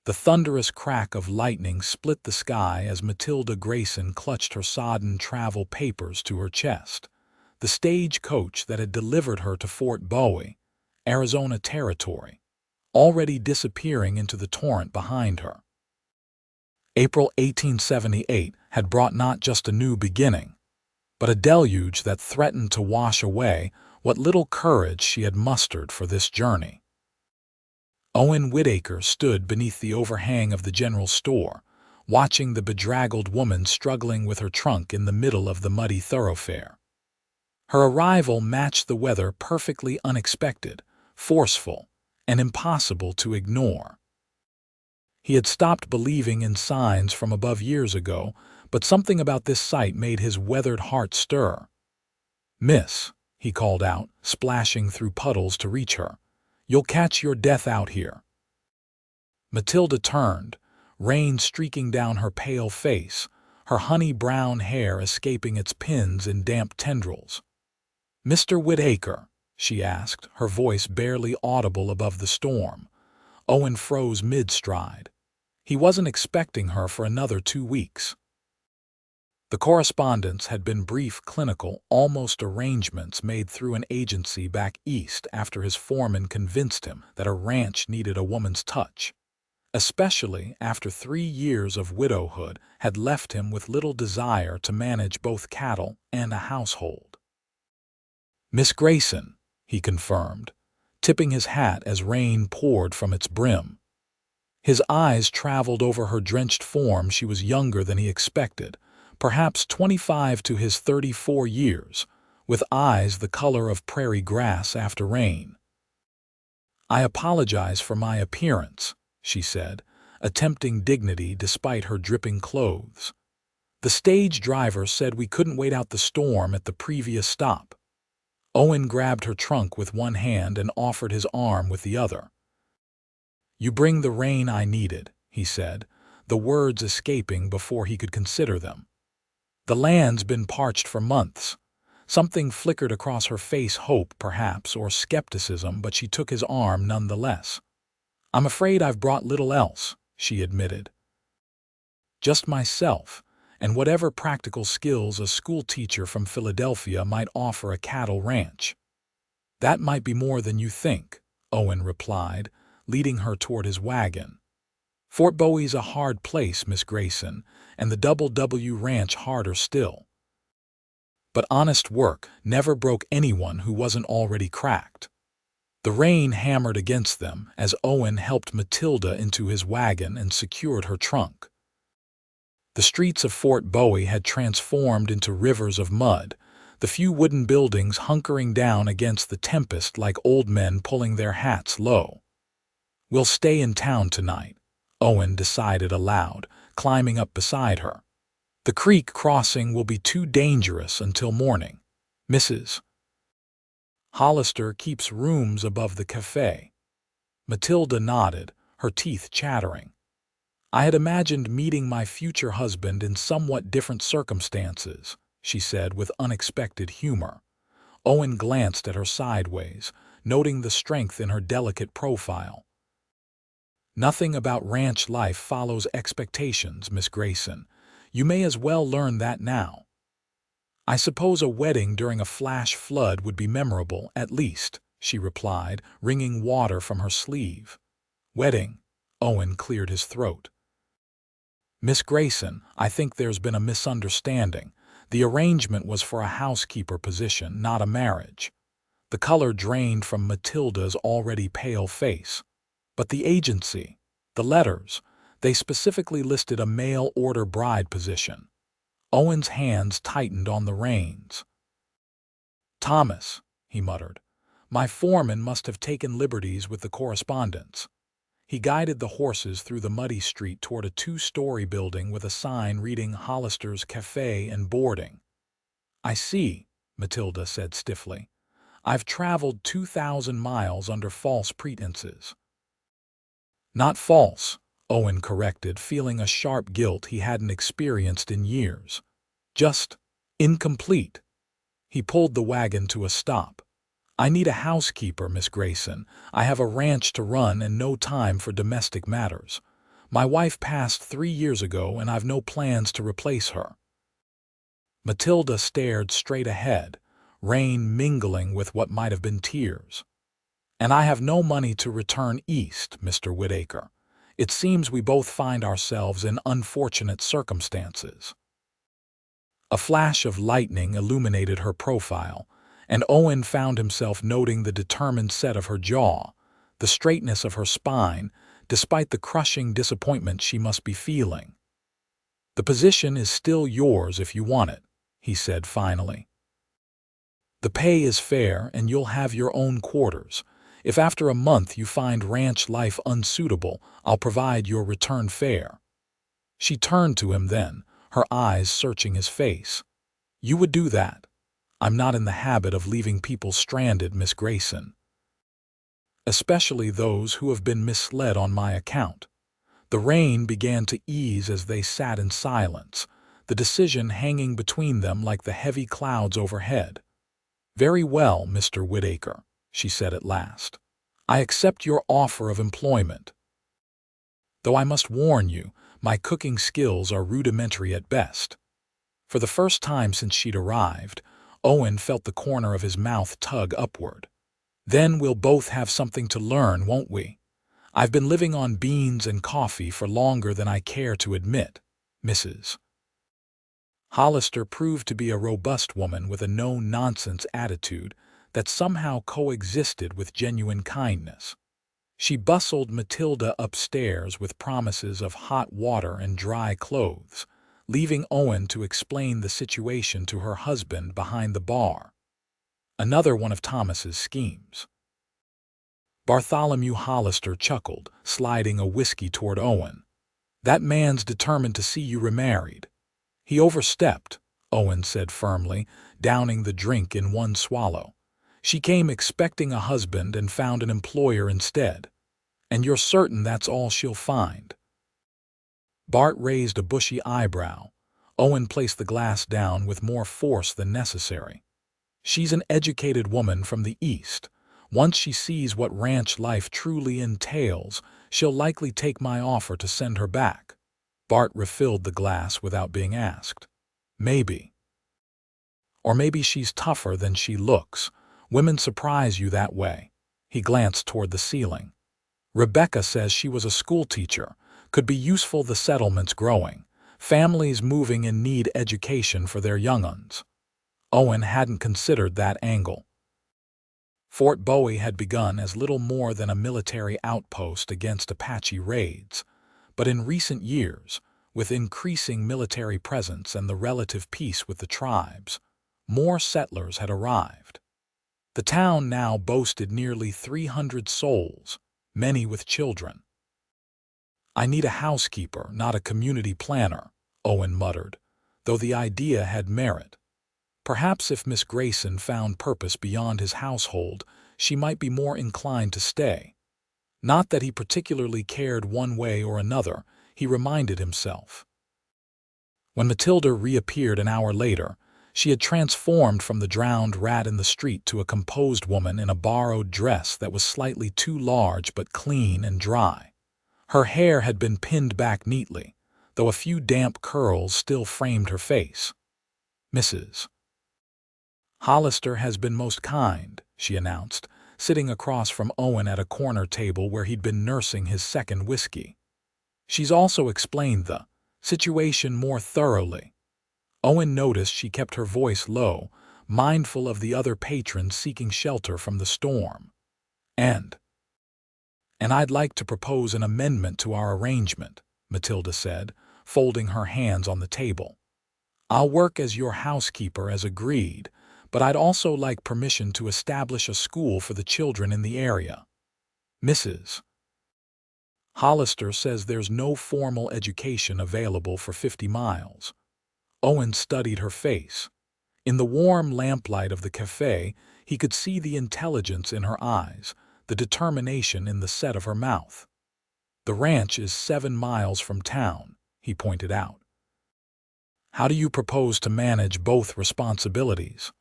The thunderous crack of lightning split the sky as Matilda Grayson clutched her sodden travel papers to her chest. The stagecoach that had delivered her to Fort Bowie, Arizona Territory, already disappearing into the torrent behind her. April 1878 had brought not just a new beginning, but a deluge that threatened to wash away what little courage she had mustered for this journey. Owen Whitaker stood beneath the overhang of the general store, watching the bedraggled woman struggling with her trunk in the middle of the muddy thoroughfare. Her arrival matched the weather perfectly unexpected, forceful, and impossible to ignore. He had stopped believing in signs from above years ago, but something about this sight made his weathered heart stir. "Miss," he called out, splashing through puddles to reach her, "you'll catch your death out here." Matilda turned, rain streaking down her pale face, her honey-brown hair escaping its pins in damp tendrils. "Mr. Whitaker?" she asked, her voice barely audible above the storm. Owen froze mid-stride. He wasn't expecting her for another 2 weeks. The correspondence had been brief, clinical, almost arrangements made through an agency back east after his foreman convinced him that a ranch needed a woman's touch, especially after 3 years of widowhood had left him with little desire to manage both cattle and a household. "Miss Grayson," he confirmed, tipping his hat as rain poured from its brim. His eyes traveled over her drenched form. She was younger than he expected, perhaps 25 to his 34 years, with eyes the color of prairie grass after rain. "I apologize for my appearance," she said, attempting dignity despite her dripping clothes. "The stage driver said we couldn't wait out the storm at the previous stop." Owen grabbed her trunk with one hand and offered his arm with the other. "You bring the rain I needed," he said, the words escaping before he could consider them. "The land's been parched for months." Something flickered across her face, hope perhaps, or skepticism, but she took his arm nonetheless. "I'm afraid I've brought little else," she admitted. "Just myself, and whatever practical skills a schoolteacher from Philadelphia might offer a cattle ranch." "That might be more than you think," Owen replied, leading her toward his wagon. "Fort Bowie's a hard place, Miss Grayson, and the Double W Ranch harder still. But honest work never broke anyone who wasn't already cracked." The rain hammered against them as Owen helped Matilda into his wagon and secured her trunk. The streets of Fort Bowie had transformed into rivers of mud, the few wooden buildings hunkering down against the tempest like old men pulling their hats low. "We'll stay in town tonight," Owen decided aloud, climbing up beside her. "The creek crossing will be too dangerous until morning. Mrs. Hollister keeps rooms above the cafe." Matilda nodded, her teeth chattering. "I had imagined meeting my future husband in somewhat different circumstances," she said with unexpected humor. Owen glanced at her sideways, noting the strength in her delicate profile. "Nothing about ranch life follows expectations, Miss Grayson. You may as well learn that now." "I suppose a wedding during a flash flood would be memorable, at least," she replied, wringing water from her sleeve. "Wedding?" Owen cleared his throat. "Miss Grayson, I think there's been a misunderstanding. The arrangement was for a housekeeper position, not a marriage." The color drained from Matilda's already pale face. "But the agency, the letters, they specifically listed a mail-order bride position." Owen's hands tightened on the reins. "Thomas," he muttered, "my foreman must have taken liberties with the correspondence." He guided the horses through the muddy street toward a 2-story building with a sign reading Hollister's Cafe and Boarding. "I see," Matilda said stiffly. "I've traveled 2,000 miles under false pretenses." "Not false," Owen corrected, feeling a sharp guilt he hadn't experienced in years. "Just incomplete." He pulled the wagon to a stop. "I need a housekeeper, Miss Grayson. I have a ranch to run and no time for domestic matters. My wife passed 3 years ago and I've no plans to replace her." Matilda stared straight ahead, rain mingling with what might have been tears. "And I have no money to return east, Mr. Whitaker. It seems we both find ourselves in unfortunate circumstances." A flash of lightning illuminated her profile, and Owen found himself noting the determined set of her jaw, the straightness of her spine, despite the crushing disappointment she must be feeling. "The position is still yours if you want it," he said finally. "The pay is fair and you'll have your own quarters. If after a month you find ranch life unsuitable, I'll provide your return fare." She turned to him then, her eyes searching his face. "You would do that?" "I'm not in the habit of leaving people stranded, Miss Grayson. Especially those who have been misled on my account." The rain began to ease as they sat in silence, the decision hanging between them like the heavy clouds overhead. "Very well, Mr. Whitaker," she said at last. "I accept your offer of employment. Though I must warn you, my cooking skills are rudimentary at best." For the first time since she'd arrived, Owen felt the corner of his mouth tug upward. "Then we'll both have something to learn, won't we? I've been living on beans and coffee for longer than I care to admit, Mrs. Hollister proved to be a robust woman with a no-nonsense attitude that somehow coexisted with genuine kindness. She bustled Matilda upstairs with promises of hot water and dry clothes, leaving Owen to explain the situation to her husband behind the bar. Another one of Thomas's schemes. Bartholomew Hollister chuckled, sliding a whiskey toward Owen. "That man's determined to see you remarried." "He overstepped," Owen said firmly, downing the drink in one swallow. "She came expecting a husband and found an employer instead. And you're certain that's all she'll find?" Bart raised a bushy eyebrow. Owen placed the glass down with more force than necessary. "She's an educated woman from the East. Once she sees what ranch life truly entails, she'll likely take my offer to send her back." Bart refilled the glass without being asked. "Maybe. Or maybe she's tougher than she looks. Women surprise you that way." He glanced toward the ceiling. "Rebecca says she was a schoolteacher. Could be useful. The settlement's growing. Families moving and need education for their young uns." Owen hadn't considered that angle. Fort Bowie had begun as little more than a military outpost against Apache raids, but in recent years, with increasing military presence and the relative peace with the tribes, more settlers had arrived. The town now boasted nearly 300 souls, many with children. "I need a housekeeper, not a community planner," Owen muttered, though the idea had merit. Perhaps if Miss Grayson found purpose beyond his household, she might be more inclined to stay. Not that he particularly cared one way or another, he reminded himself. When Matilda reappeared an hour later, she had transformed from the drowned rat in the street to a composed woman in a borrowed dress that was slightly too large but clean and dry. Her hair had been pinned back neatly, though a few damp curls still framed her face. "Mrs. Hollister has been most kind," she announced, sitting across from Owen at a corner table where he'd been nursing his second whiskey. "She's also explained the situation more thoroughly." Owen noticed she kept her voice low, mindful of the other patrons seeking shelter from the storm. And I'd like to propose an amendment to our arrangement," Matilda said, folding her hands on the table. "I'll work as your housekeeper as agreed, but I'd also like permission to establish a school for the children in the area. Mrs. Hollister says there's no formal education available for 50 miles. Owen studied her face. In the warm lamplight of the cafe, he could see the intelligence in her eyes, the determination in the set of her mouth. "The ranch is 7 miles from town," he pointed out. "How do you propose to manage both responsibilities?"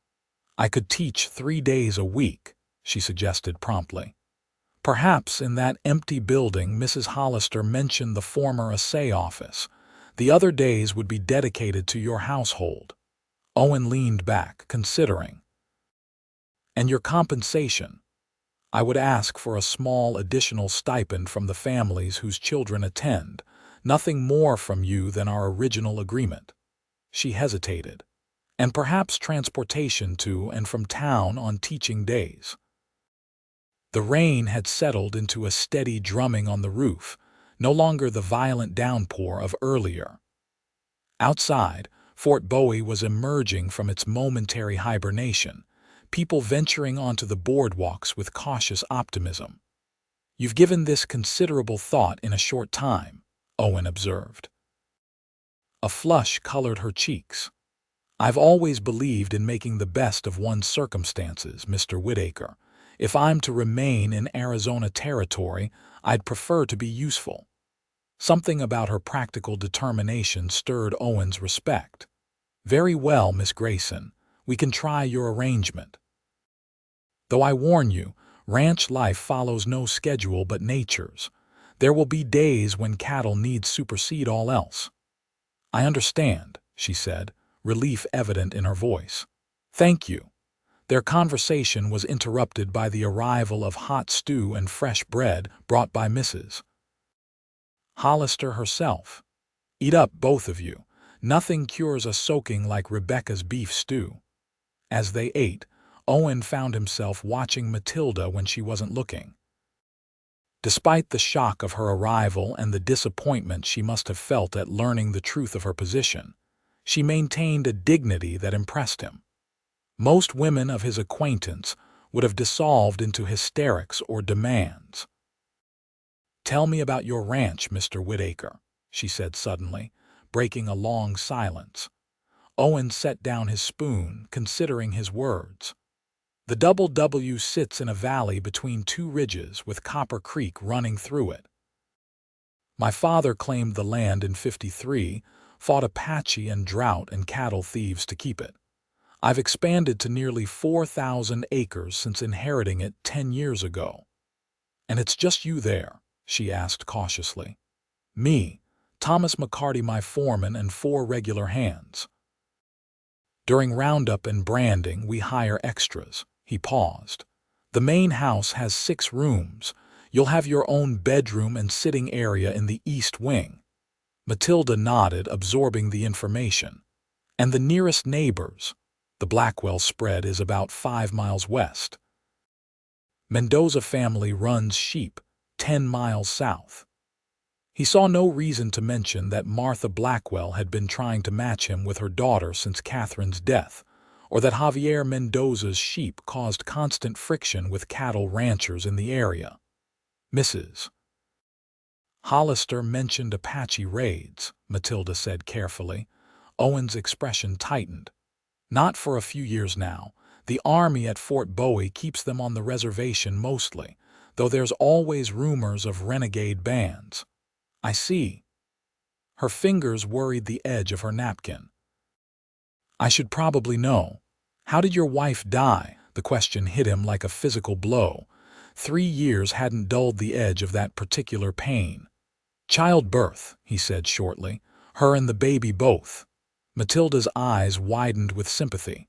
"I could teach 3 days a week," she suggested promptly. Perhaps in that empty building Mrs. Hollister mentioned the former assay office. The other days would be dedicated to your household. Owen leaned back, considering. And your compensation? I would ask for a small additional stipend from the families whose children attend, nothing more from you than our original agreement. She hesitated. And perhaps transportation to and from town on teaching days. The rain had settled into a steady drumming on the roof, no longer the violent downpour of earlier. Outside, Fort Bowie was emerging from its momentary hibernation, people venturing onto the boardwalks with cautious optimism. You've given this considerable thought in a short time, Owen observed. A flush colored her cheeks. I've always believed in making the best of one's circumstances, Mr. Whitaker. If I'm to remain in Arizona territory, I'd prefer to be useful. Something about her practical determination stirred Owen's respect. Very well, Miss Grayson, we can try your arrangement. Though I warn you, ranch life follows no schedule but nature's. There will be days when cattle needs supersede all else. I understand, she said, relief evident in her voice. Thank you. Their conversation was interrupted by the arrival of hot stew and fresh bread brought by Mrs. Hollister herself. Eat up, both of you. Nothing cures a soaking like Rebecca's beef stew. As they ate, Owen found himself watching Matilda when she wasn't looking. Despite the shock of her arrival and the disappointment she must have felt at learning the truth of her position, she maintained a dignity that impressed him. Most women of his acquaintance would have dissolved into hysterics or demands. Tell me about your ranch, Mr. Whitaker, she said suddenly, breaking a long silence. Owen set down his spoon, considering his words. The Double W sits in a valley between two ridges with Copper Creek running through it. My father claimed the land in '53, fought Apache and drought and cattle thieves to keep it. I've expanded to nearly 4,000 acres since inheriting it 10 years ago. And it's just you there, she asked cautiously. Me, Thomas McCarty my foreman, and 4 regular hands. During roundup and branding we hire extras. He paused. The main house has 6 rooms. You'll have your own bedroom and sitting area in the east wing. Matilda nodded, absorbing the information. And the nearest neighbors. The Blackwell spread is about 5 miles west. Mendoza family runs sheep 10 miles south. He saw no reason to mention that Martha Blackwell had been trying to match him with her daughter since Catherine's death, or that Javier Mendoza's sheep caused constant friction with cattle ranchers in the area. Mrs. Hollister mentioned Apache raids, Matilda said carefully. Owen's expression tightened. Not for a few years now. The army at Fort Bowie keeps them on the reservation mostly, though there's always rumors of renegade bands. I see. Her fingers worried the edge of her napkin. I should probably know. How did your wife die? The question hit him like a physical blow. 3 years hadn't dulled the edge of that particular pain. Childbirth, he said shortly. Her and the baby both. Matilda's eyes widened with sympathy.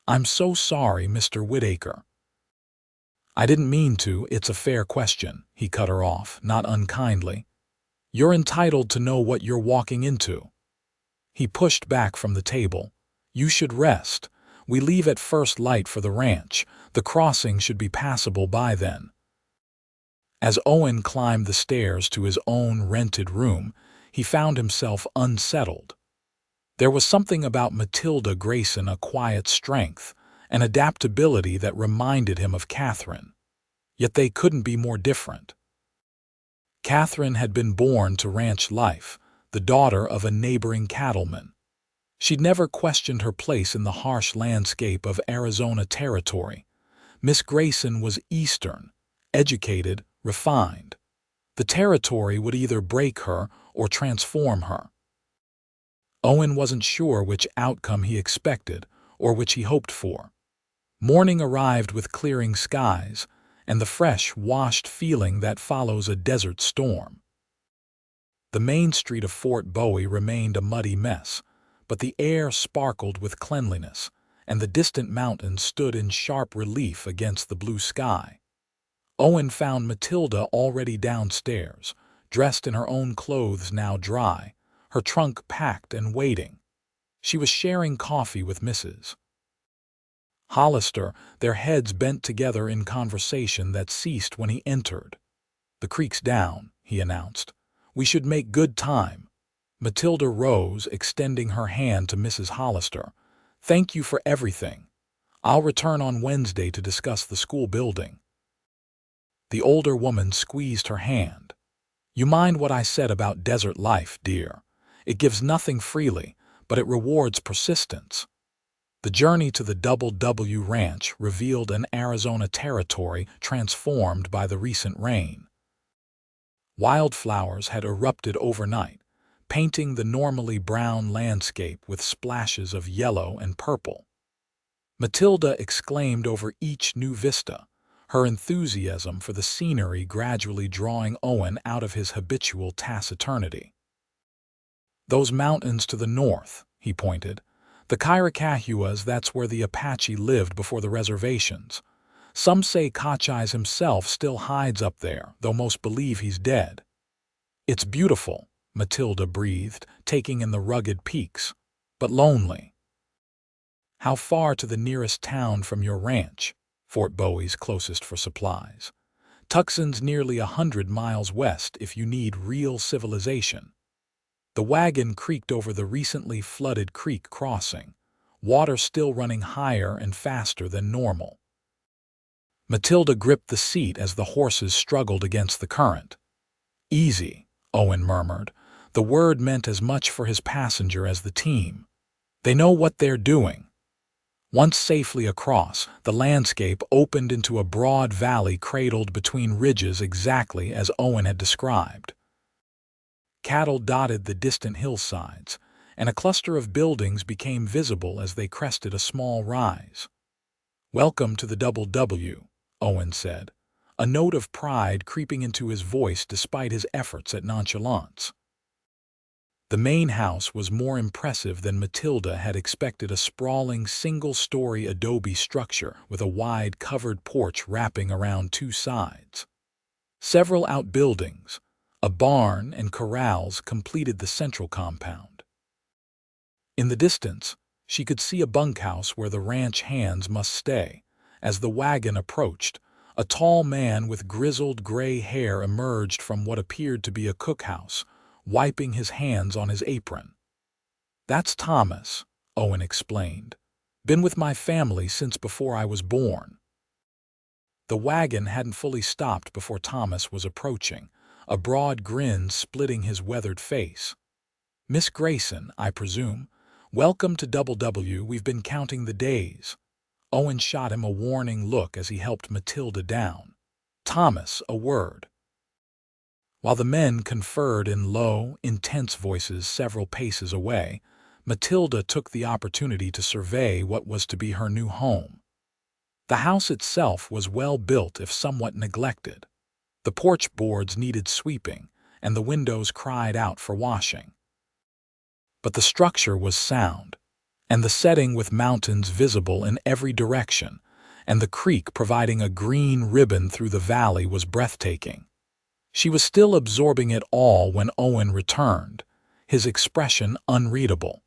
I'm so sorry, Mr. Whitaker. I didn't mean to. It's a fair question, he cut her off, not unkindly. You're entitled to know what you're walking into. He pushed back from the table. You should rest. We leave at first light for the ranch. The crossing should be passable by then. As Owen climbed the stairs to his own rented room, he found himself unsettled. There was something about Matilda Grayson, a quiet strength, an adaptability that reminded him of Catherine. Yet they couldn't be more different. Catherine had been born to ranch life, the daughter of a neighboring cattleman. She'd never questioned her place in the harsh landscape of Arizona territory. Miss Grayson was Eastern, educated, refined. The territory would either break her or transform her. Owen wasn't sure which outcome he expected or which he hoped for. Morning arrived with clearing skies, and the fresh, washed feeling that follows a desert storm. The main street of Fort Bowie remained a muddy mess, but the air sparkled with cleanliness, and the distant mountains stood in sharp relief against the blue sky. Owen found Matilda already downstairs, dressed in her own clothes now dry, her trunk packed and waiting. She was sharing coffee with Mrs. Hollister, their heads bent together in conversation that ceased when he entered. "The creek's down," he announced. "We should make good time." Matilda rose, extending her hand to Mrs. Hollister. "Thank you for everything. I'll return on Wednesday to discuss the school building." The older woman squeezed her hand. "You mind what I said about desert life, dear. It gives nothing freely, but it rewards persistence." The journey to the Double W Ranch revealed an Arizona territory transformed by the recent rain. Wildflowers had erupted overnight, painting the normally brown landscape with splashes of yellow and purple. Matilda exclaimed over each new vista, her enthusiasm for the scenery gradually drawing Owen out of his habitual taciturnity. "Those mountains to the north," he pointed. "The Chiricahuas, that's where the Apache lived before the reservations. Some say Cochise himself still hides up there, though most believe he's dead." "It's beautiful," Matilda breathed, taking in the rugged peaks, "but lonely." "How far to the nearest town from your ranch?" Fort Bowie's closest for supplies. "Tucson's nearly 100 miles west if you need real civilization." The wagon creaked over the recently flooded creek crossing, water still running higher and faster than normal. Matilda gripped the seat as the horses struggled against the current. "Easy," Owen murmured. The word meant as much for his passenger as the team. "They know what they're doing." Once safely across, the landscape opened into a broad valley cradled between ridges exactly as Owen had described. Cattle dotted the distant hillsides, and a cluster of buildings became visible as they crested a small rise. "Welcome to the Double W," Owen said, a note of pride creeping into his voice despite his efforts at nonchalance. The main house was more impressive than Matilda had expected, a sprawling single-story adobe structure with a wide covered porch wrapping around two sides. Several outbuildings, a barn and corrals completed the central compound. In the distance, she could see a bunkhouse where the ranch hands must stay. As the wagon approached, a tall man with grizzled gray hair emerged from what appeared to be a cookhouse, wiping his hands on his apron. "That's Thomas," Owen explained. "Been with my family since before I was born." The wagon hadn't fully stopped before Thomas was approaching, a broad grin splitting his weathered face. "Miss Grayson, I presume. Welcome to Double W. We've been counting the days." Owen shot him a warning look as he helped Matilda down. "Thomas, a word." While the men conferred in low, intense voices several paces away, Matilda took the opportunity to survey what was to be her new home. The house itself was well built if somewhat neglected. The porch boards needed sweeping, and the windows cried out for washing. But the structure was sound, and the setting with mountains visible in every direction, and the creek providing a green ribbon through the valley was breathtaking. She was still absorbing it all when Owen returned, his expression unreadable.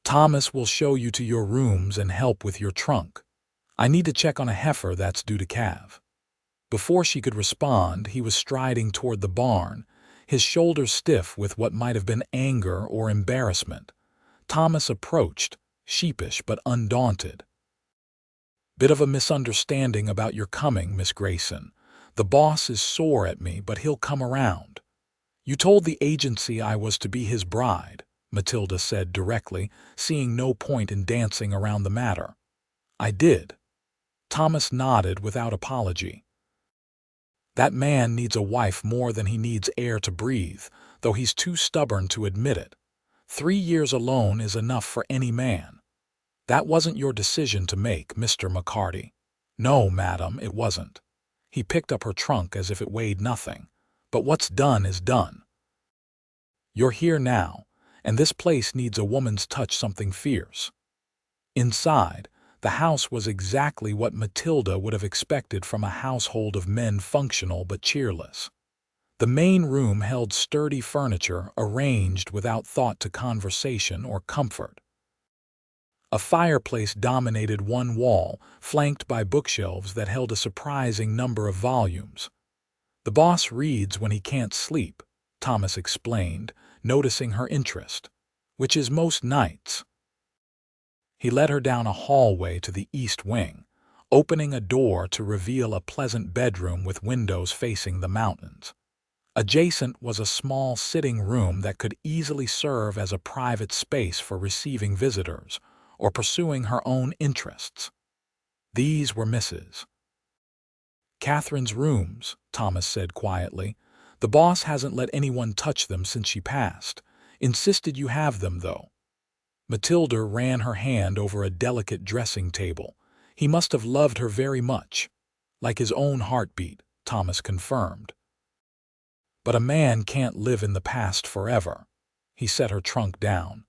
"Thomas will show you to your rooms and help with your trunk. I need to check on a heifer that's due to calve." Before she could respond, he was striding toward the barn, his shoulders stiff with what might have been anger or embarrassment. Thomas approached, sheepish but undaunted. "Bit of a misunderstanding about your coming, Miss Grayson. The boss is sore at me, but he'll come around." "You told the agency I was to be his bride," Matilda said directly, seeing no point in dancing around the matter. "I did." Thomas nodded without apology. "That man needs a wife more than he needs air to breathe, though he's too stubborn to admit it. 3 years alone is enough for any man." "That wasn't your decision to make, Mr. McCarty." "No, madam, it wasn't. He picked up her trunk as if it weighed nothing. But what's done is done. You're here now, and this place needs a woman's touch, something fierce. Inside, the house was exactly what Matilda would have expected from a household of men, functional but cheerless. The main room held sturdy furniture arranged without thought to conversation or comfort. A fireplace dominated one wall, flanked by bookshelves that held a surprising number of volumes. "The boss reads when he can't sleep," Thomas explained, noticing her interest, "which is most nights." He led her down a hallway to the east wing, opening a door to reveal a pleasant bedroom with windows facing the mountains. Adjacent was a small sitting room that could easily serve as a private space for receiving visitors or pursuing her own interests. These were Mrs. Catherine's rooms, Thomas said quietly. "The boss hasn't let anyone touch them since she passed. Insisted you have them, though." Matilda ran her hand over a delicate dressing table. "He must have loved her very much." "Like his own heartbeat," Thomas confirmed. "But a man can't live in the past forever." He set her trunk down.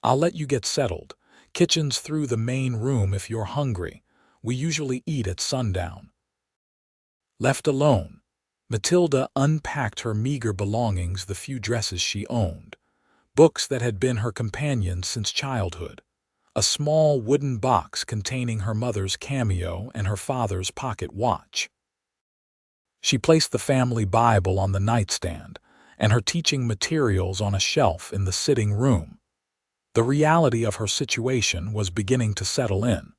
"I'll let you get settled. Kitchen's through the main room if you're hungry. We usually eat at sundown." Left alone, Matilda unpacked her meager belongings, the few dresses she owned, books that had been her companions since childhood, a small wooden box containing her mother's cameo and her father's pocket watch. She placed the family Bible on the nightstand and her teaching materials on a shelf in the sitting room. The reality of her situation was beginning to settle in.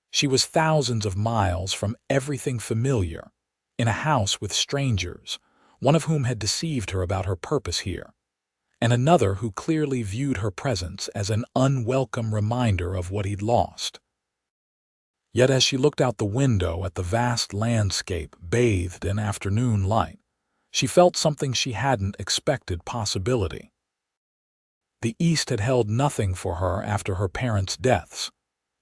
She was thousands of miles from everything familiar, in a house with strangers, one of whom had deceived her about her purpose here, and another who clearly viewed her presence as an unwelcome reminder of what he'd lost. Yet as she looked out the window at the vast landscape bathed in afternoon light, she felt something she hadn't expected possibility. The East had held nothing for her after her parents' deaths,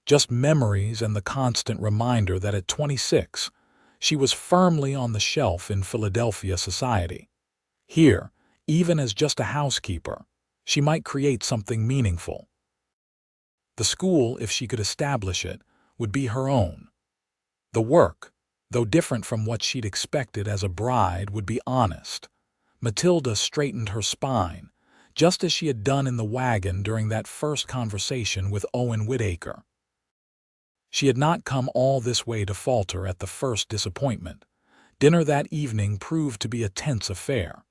just memories and the constant reminder that at 26, she was firmly on the shelf in Philadelphia society. Here, even as just a housekeeper, she might create something meaningful. The school, if she could establish it, would be her own. The work, though different from what she'd expected as a bride, would be honest. Matilda straightened her spine, just as she had done in the wagon during that first conversation with Owen Whitaker. She had not come all this way to falter at the first disappointment. Dinner that evening proved to be a tense affair.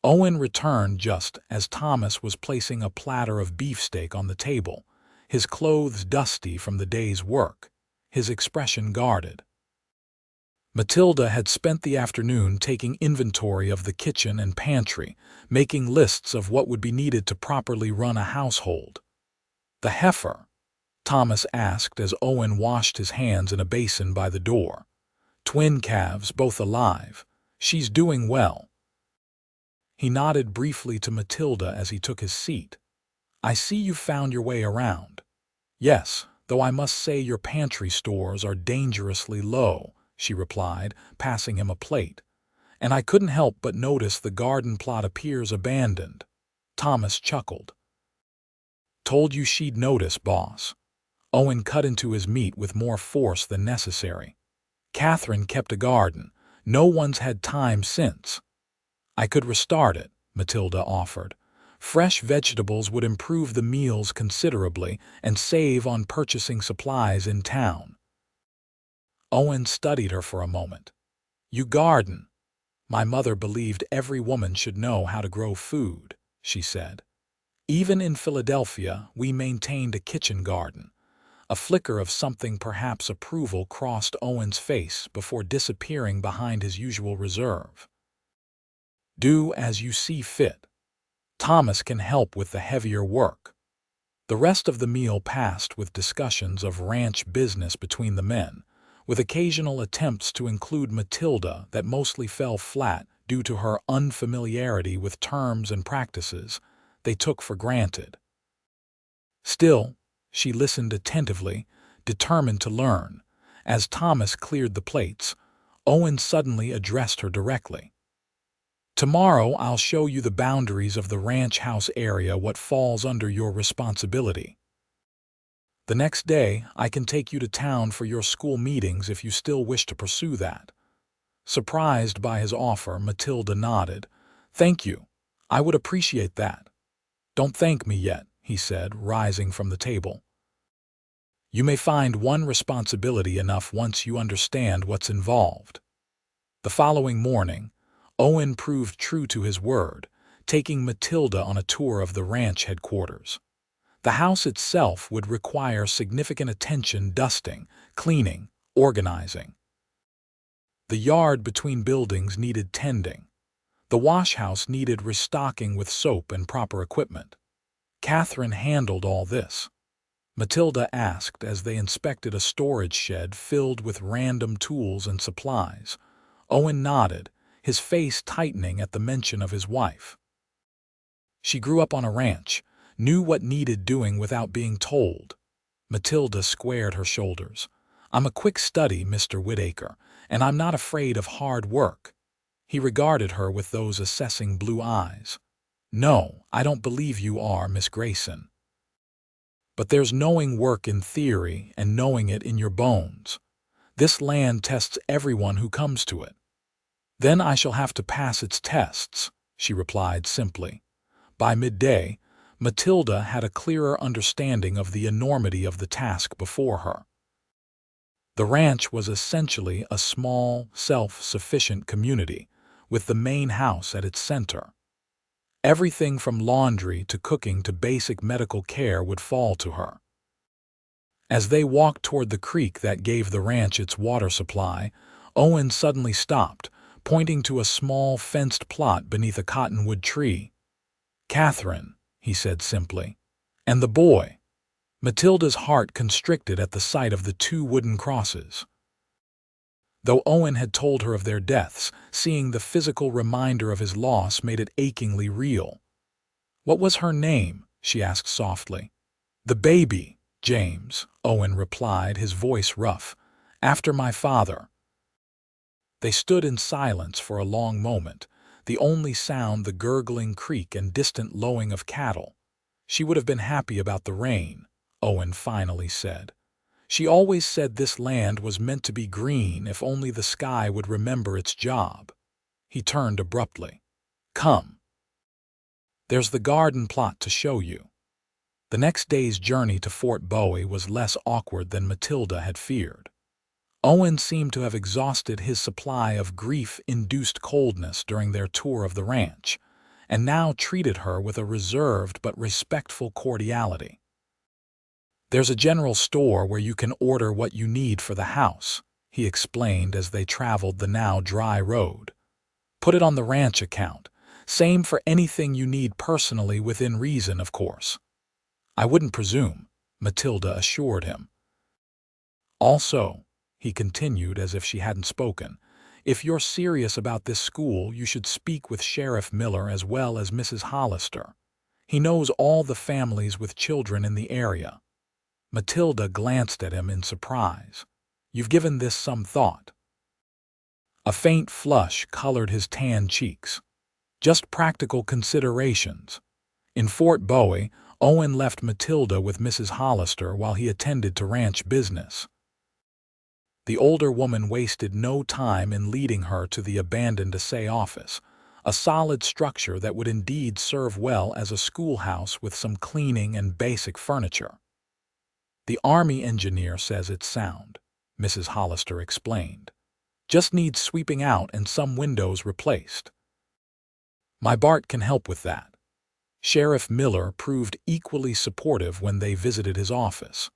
Owen returned just as Thomas was placing a platter of beefsteak on the table, his clothes dusty from the day's work, his expression guarded. Matilda had spent the afternoon taking inventory of the kitchen and pantry, making lists of what would be needed to properly run a household. "The heifer?" Thomas asked as Owen washed his hands in a basin by the door. "Twin calves, both alive. She's doing well." He nodded briefly to Matilda as he took his seat. "I see you've found your way around." "Yes, though I must say your pantry stores are dangerously low," she replied, passing him a plate. "And I couldn't help but notice the garden plot appears abandoned." Thomas chuckled. "Told you she'd notice, boss." Owen cut into his meat with more force than necessary. "Catherine kept a garden. No one's had time since." "I could restart it," Matilda offered. "Fresh vegetables would improve the meals considerably and save on purchasing supplies in town." Owen studied her for a moment. "You garden?" "My mother believed every woman should know how to grow food," she said. "Even in Philadelphia, we maintained a kitchen garden." A flicker of something, perhaps approval, crossed Owen's face before disappearing behind his usual reserve. "Do as you see fit. Thomas can help with the heavier work." The rest of the meal passed with discussions of ranch business between the men, with occasional attempts to include Matilda that mostly fell flat due to her unfamiliarity with terms and practices they took for granted. Still, she listened attentively, determined to learn. As Thomas cleared the plates, Owen suddenly addressed her directly. "Tomorrow I'll show you the boundaries of the ranch house area, what falls under your responsibility. The next day I can take you to town for your school meetings if you still wish to pursue that." Surprised by his offer, Matilda nodded. "Thank you. I would appreciate that." "Don't thank me yet," he said, rising from the table. "You may find one responsibility enough once you understand what's involved." The following morning, Owen proved true to his word, taking Matilda on a tour of the ranch headquarters. The house itself would require significant attention: dusting, cleaning, organizing. The yard between buildings needed tending. The wash house needed restocking with soap and proper equipment. Catherine handled all this. Matilda asked as they inspected a storage shed filled with random tools and supplies. Owen nodded, his face tightening at the mention of his wife. She grew up on a ranch, knew what needed doing without being told. Matilda squared her shoulders. "I'm a quick study, Mr. Whitaker, and I'm not afraid of hard work." He regarded her with those assessing blue eyes. "No, I don't believe you are, Miss Grayson. But there's knowing work in theory and knowing it in your bones. This land tests everyone who comes to it." "Then I shall have to pass its tests," she replied simply. By midday, Matilda had a clearer understanding of the enormity of the task before her. The ranch was essentially a small, self-sufficient community, with the main house at its center. Everything from laundry to cooking to basic medical care would fall to her. As they walked toward the creek that gave the ranch its water supply, Owen suddenly stopped, pointing to a small fenced plot beneath a cottonwood tree. "Catherine," he said simply, "and the boy." Matilda's heart constricted at the sight of the two wooden crosses. Though Owen had told her of their deaths, seeing the physical reminder of his loss made it achingly real. "What was her name?" she asked softly. "The baby, James," Owen replied, his voice rough. "After my father." They stood in silence for a long moment, the only sound the gurgling creek and distant lowing of cattle. "She would have been happy about the rain," Owen finally said. "She always said this land was meant to be green if only the sky would remember its job." He turned abruptly. "Come. There's the garden plot to show you." The next day's journey to Fort Bowie was less awkward than Matilda had feared. Owen seemed to have exhausted his supply of grief-induced coldness during their tour of the ranch, and now treated her with a reserved but respectful cordiality. "There's a general store where you can order what you need for the house," he explained as they traveled the now dry road. "Put it on the ranch account. Same for anything you need personally, within reason, of course." "I wouldn't presume," Matilda assured him. "Also," he continued as if she hadn't spoken, "if you're serious about this school, you should speak with Sheriff Miller as well as Mrs. Hollister. He knows all the families with children in the area." Matilda glanced at him in surprise. "You've given this some thought?" A faint flush colored his tan cheeks. "Just practical considerations." In Fort Bowie, Owen left Matilda with Mrs. Hollister while he attended to ranch business. The older woman wasted no time in leading her to the abandoned assay office, a solid structure that would indeed serve well as a schoolhouse with some cleaning and basic furniture. "The Army engineer says it's sound," Mrs. Hollister explained. "Just needs sweeping out and some windows replaced." "My Bart can help with that." Sheriff Miller proved equally supportive when they visited his office.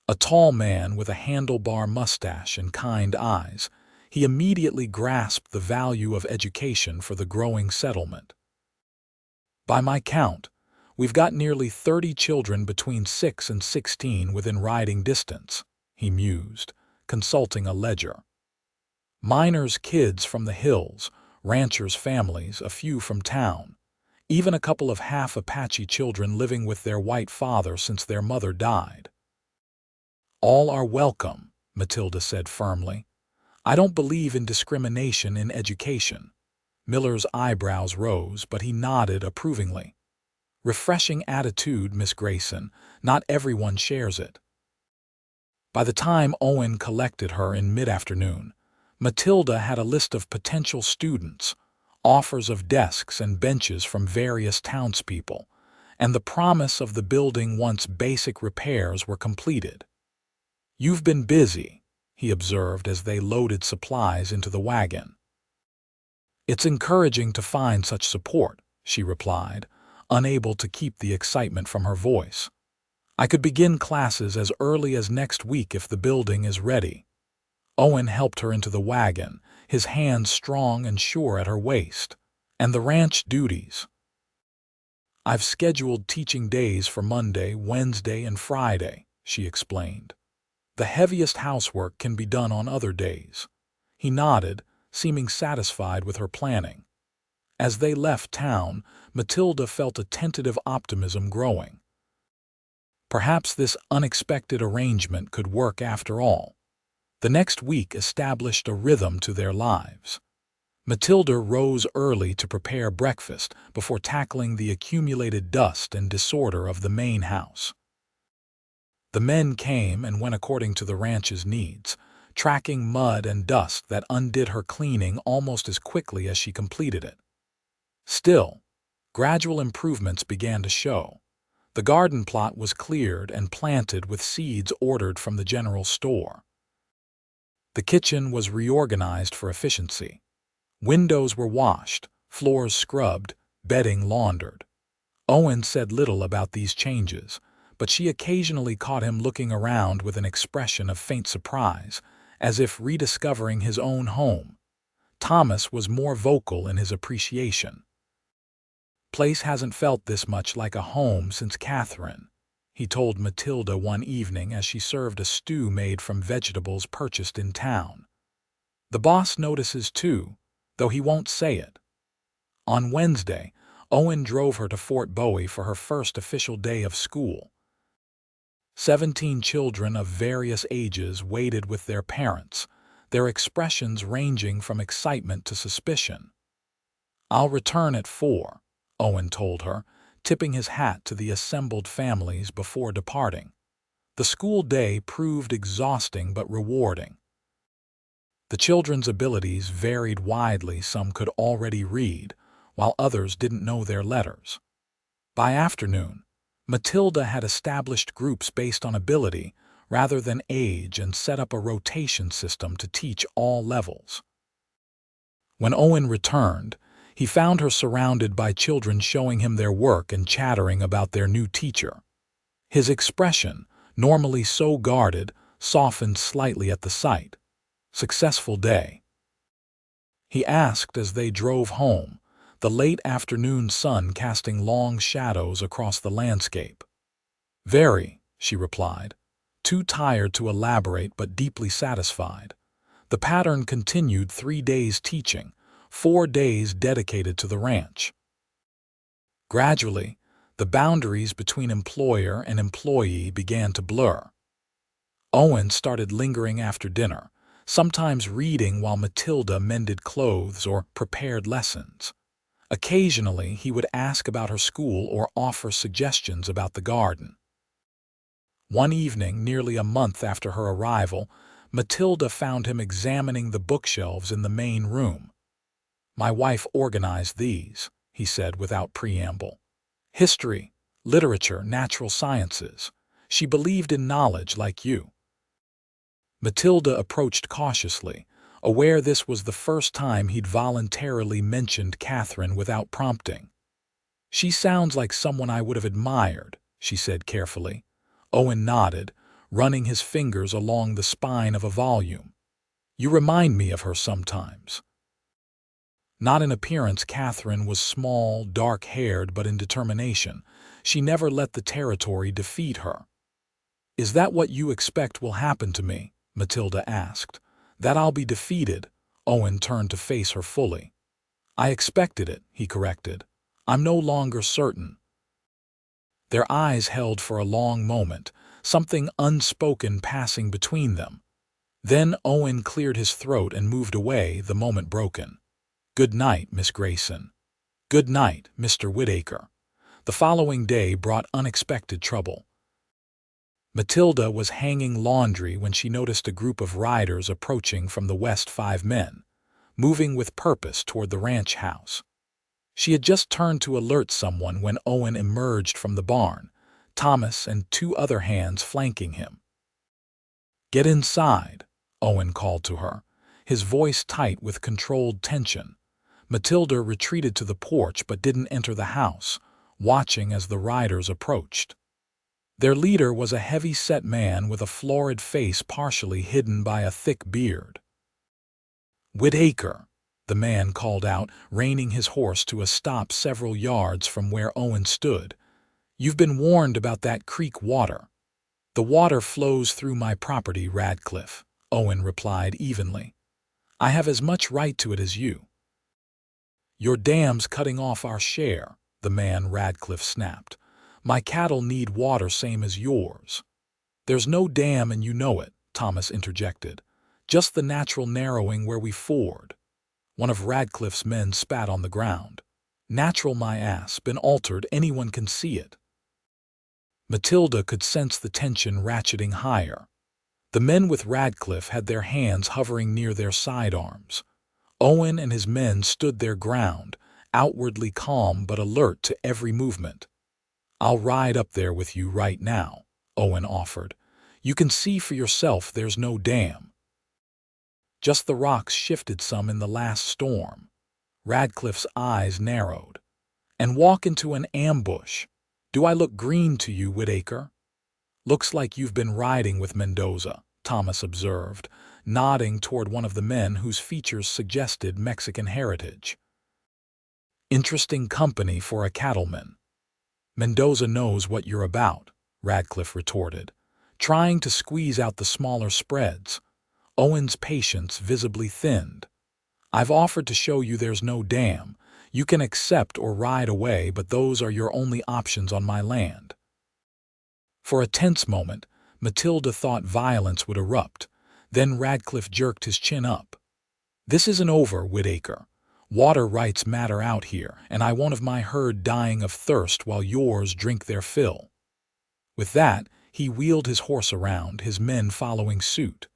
A tall man with a handlebar mustache and kind eyes, he immediately grasped the value of education for the growing settlement. "By my count, we've got nearly 30 children between 6 and 16 within riding distance," he mused, consulting a ledger. "Miners' kids from the hills, ranchers' families, a few from town, even a couple of half-Apache children living with their white father since their mother died." "All are welcome," Matilda said firmly. I don't believe in discrimination in education. Miller's eyebrows rose, but he nodded approvingly. Refreshing attitude, Miss Grayson. Not everyone shares it. By the time Owen collected her in mid-afternoon, Matilda had a list of potential students, offers of desks and benches from various townspeople, and the promise of the building once basic repairs were completed. "You've been busy," he observed as they loaded supplies into the wagon. "It's encouraging to find such support," she replied, unable to keep the excitement from her voice. "I could begin classes as early as next week if the building is ready." Owen helped her into the wagon, his hands strong and sure at her waist. "And the ranch duties?" "I've scheduled teaching days for Monday, Wednesday, and Friday," she explained. "The heaviest housework can be done on other days." He nodded, seeming satisfied with her planning. As they left town, Matilda felt a tentative optimism growing. Perhaps this unexpected arrangement could work after all. The next week established a rhythm to their lives. Matilda rose early to prepare breakfast before tackling the accumulated dust and disorder of the main house. The men came and went according to the ranch's needs, tracking mud and dust that undid her cleaning almost as quickly as she completed it. Still, gradual improvements began to show. The garden plot was cleared and planted with seeds ordered from the general store. The kitchen was reorganized for efficiency. Windows were washed, floors scrubbed, bedding laundered. Owen said little about these changes, but she occasionally caught him looking around with an expression of faint surprise, as if rediscovering his own home. Thomas was more vocal in his appreciation. "Place hasn't felt this much like a home since Catherine," he told Matilda one evening as she served a stew made from vegetables purchased in town. "The boss notices too, though he won't say it." On Wednesday, Owen drove her to Fort Bowie for her first official day of school. 17 children of various ages waited with their parents, their expressions ranging from excitement to suspicion. "I'll return at 4, Owen told her, tipping his hat to the assembled families before departing. The school day proved exhausting but rewarding. The children's abilities varied widely. Some could already read, while others didn't know their letters. By afternoon, Matilda had established groups based on ability rather than age and set up a rotation system to teach all levels. When Owen returned, he found her surrounded by children showing him their work and chattering about their new teacher. His expression, normally so guarded, softened slightly at the sight. "Successful day?" he asked as they drove home, the late afternoon sun casting long shadows across the landscape. "Very," she replied, too tired to elaborate but deeply satisfied. The pattern continued 3 days teaching, 4 days dedicated to the ranch. Gradually, the boundaries between employer and employee began to blur. Owen started lingering after dinner, sometimes reading while Matilda mended clothes or prepared lessons. Occasionally, he would ask about her school or offer suggestions about the garden. One evening, nearly a month after her arrival, Matilda found him examining the bookshelves in the main room. "My wife organized these," he said without preamble. "History, literature, natural sciences. She believed in knowledge like you." Matilda approached cautiously, aware this was the first time he'd voluntarily mentioned Catherine without prompting. "She sounds like someone I would have admired," she said carefully. Owen nodded, running his fingers along the spine of a volume. "You remind me of her sometimes." Not in appearance, Catherine was small, dark-haired, but in determination. She never let the territory defeat her. "Is that what you expect will happen to me?" Matilda asked. "That I'll be defeated?" Owen turned to face her fully. "I expected it," he corrected. "I'm no longer certain." Their eyes held for a long moment, something unspoken passing between them. Then Owen cleared his throat and moved away, the moment broken. "Good night, Miss Grayson." "Good night, Mr. Whitaker." The following day brought unexpected trouble. Matilda was hanging laundry when she noticed a group of riders approaching from the west, 5 men, moving with purpose toward the ranch house. She had just turned to alert someone when Owen emerged from the barn, Thomas and 2 other hands flanking him. "Get inside," Owen called to her, his voice tight with controlled tension. Matilda retreated to the porch but didn't enter the house, watching as the riders approached. Their leader was a heavy-set man with a florid face partially hidden by a thick beard. "Whitaker," the man called out, reining his horse to a stop several yards from where Owen stood. "You've been warned about that creek water." "The water flows through my property, Radcliffe," Owen replied evenly. "I have as much right to it as you." "Your dam's cutting off our share," the man Radcliffe snapped. "My cattle need water same as yours." "There's no dam and you know it," Thomas interjected. "Just the natural narrowing where we ford." One of Radcliffe's men spat on the ground. "Natural my ass, been altered, anyone can see it." Matilda could sense the tension ratcheting higher. The men with Radcliffe had their hands hovering near their sidearms. Owen and his men stood their ground, outwardly calm but alert to every movement. "I'll ride up there with you right now," Owen offered. "You can see for yourself there's no dam. Just the rocks shifted some in the last storm." Radcliffe's eyes narrowed. "And walk into an ambush. Do I look green to you, Whitaker?" "Looks like you've been riding with Mendoza," Thomas observed, nodding toward one of the men whose features suggested Mexican heritage. "Interesting company for a cattleman." "Mendoza knows what you're about," Radcliffe retorted, trying to squeeze out the smaller spreads. Owen's patience visibly thinned. "I've offered to show you there's no dam. You can accept or ride away, but those are your only options on my land." For a tense moment, Matilda thought violence would erupt. Then Radcliffe jerked his chin up. "This isn't over, Whitaker. Water rights matter out here, and I won't have my herd dying of thirst while yours drink their fill." With that, he wheeled his horse around, his men following suit.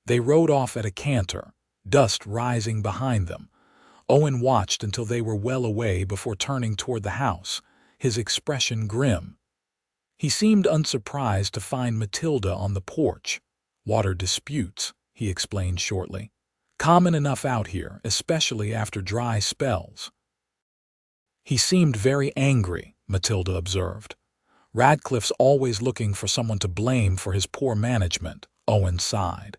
They rode off at a canter, dust rising behind them. Owen watched until they were well away before turning toward the house, his expression grim. He seemed unsurprised to find Matilda on the porch. "Water disputes," he explained shortly. "Common enough out here, especially after dry spells." "He seemed very angry," Matilda observed. "Radcliffe's always looking for someone to blame for his poor management," Owen sighed.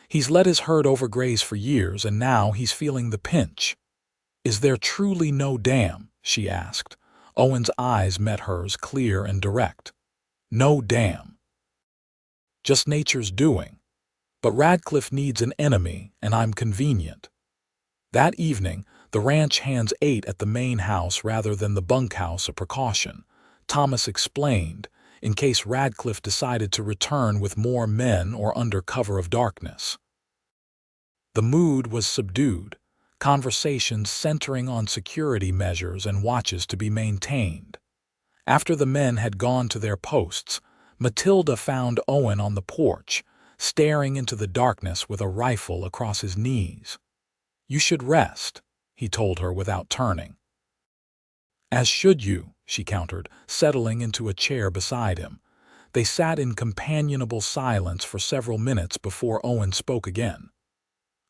"He's let his herd overgraze for years, and now he's feeling the pinch." "Is there truly no dam?" she asked. Owen's eyes met hers, clear and direct. "No dam. Just nature's doing. But Radcliffe needs an enemy, and I'm convenient." That evening, the ranch hands ate at the main house rather than the bunkhouse, a precaution, Thomas explained, in case Radcliffe decided to return with more men or under cover of darkness. The mood was subdued, conversations centering on security measures and watches to be maintained. After the men had gone to their posts, Matilda found Owen on the porch, staring into the darkness with a rifle across his knees. "You should rest," he told her without turning. "As should you," she countered, settling into a chair beside him. They sat in companionable silence for several minutes before Owen spoke again.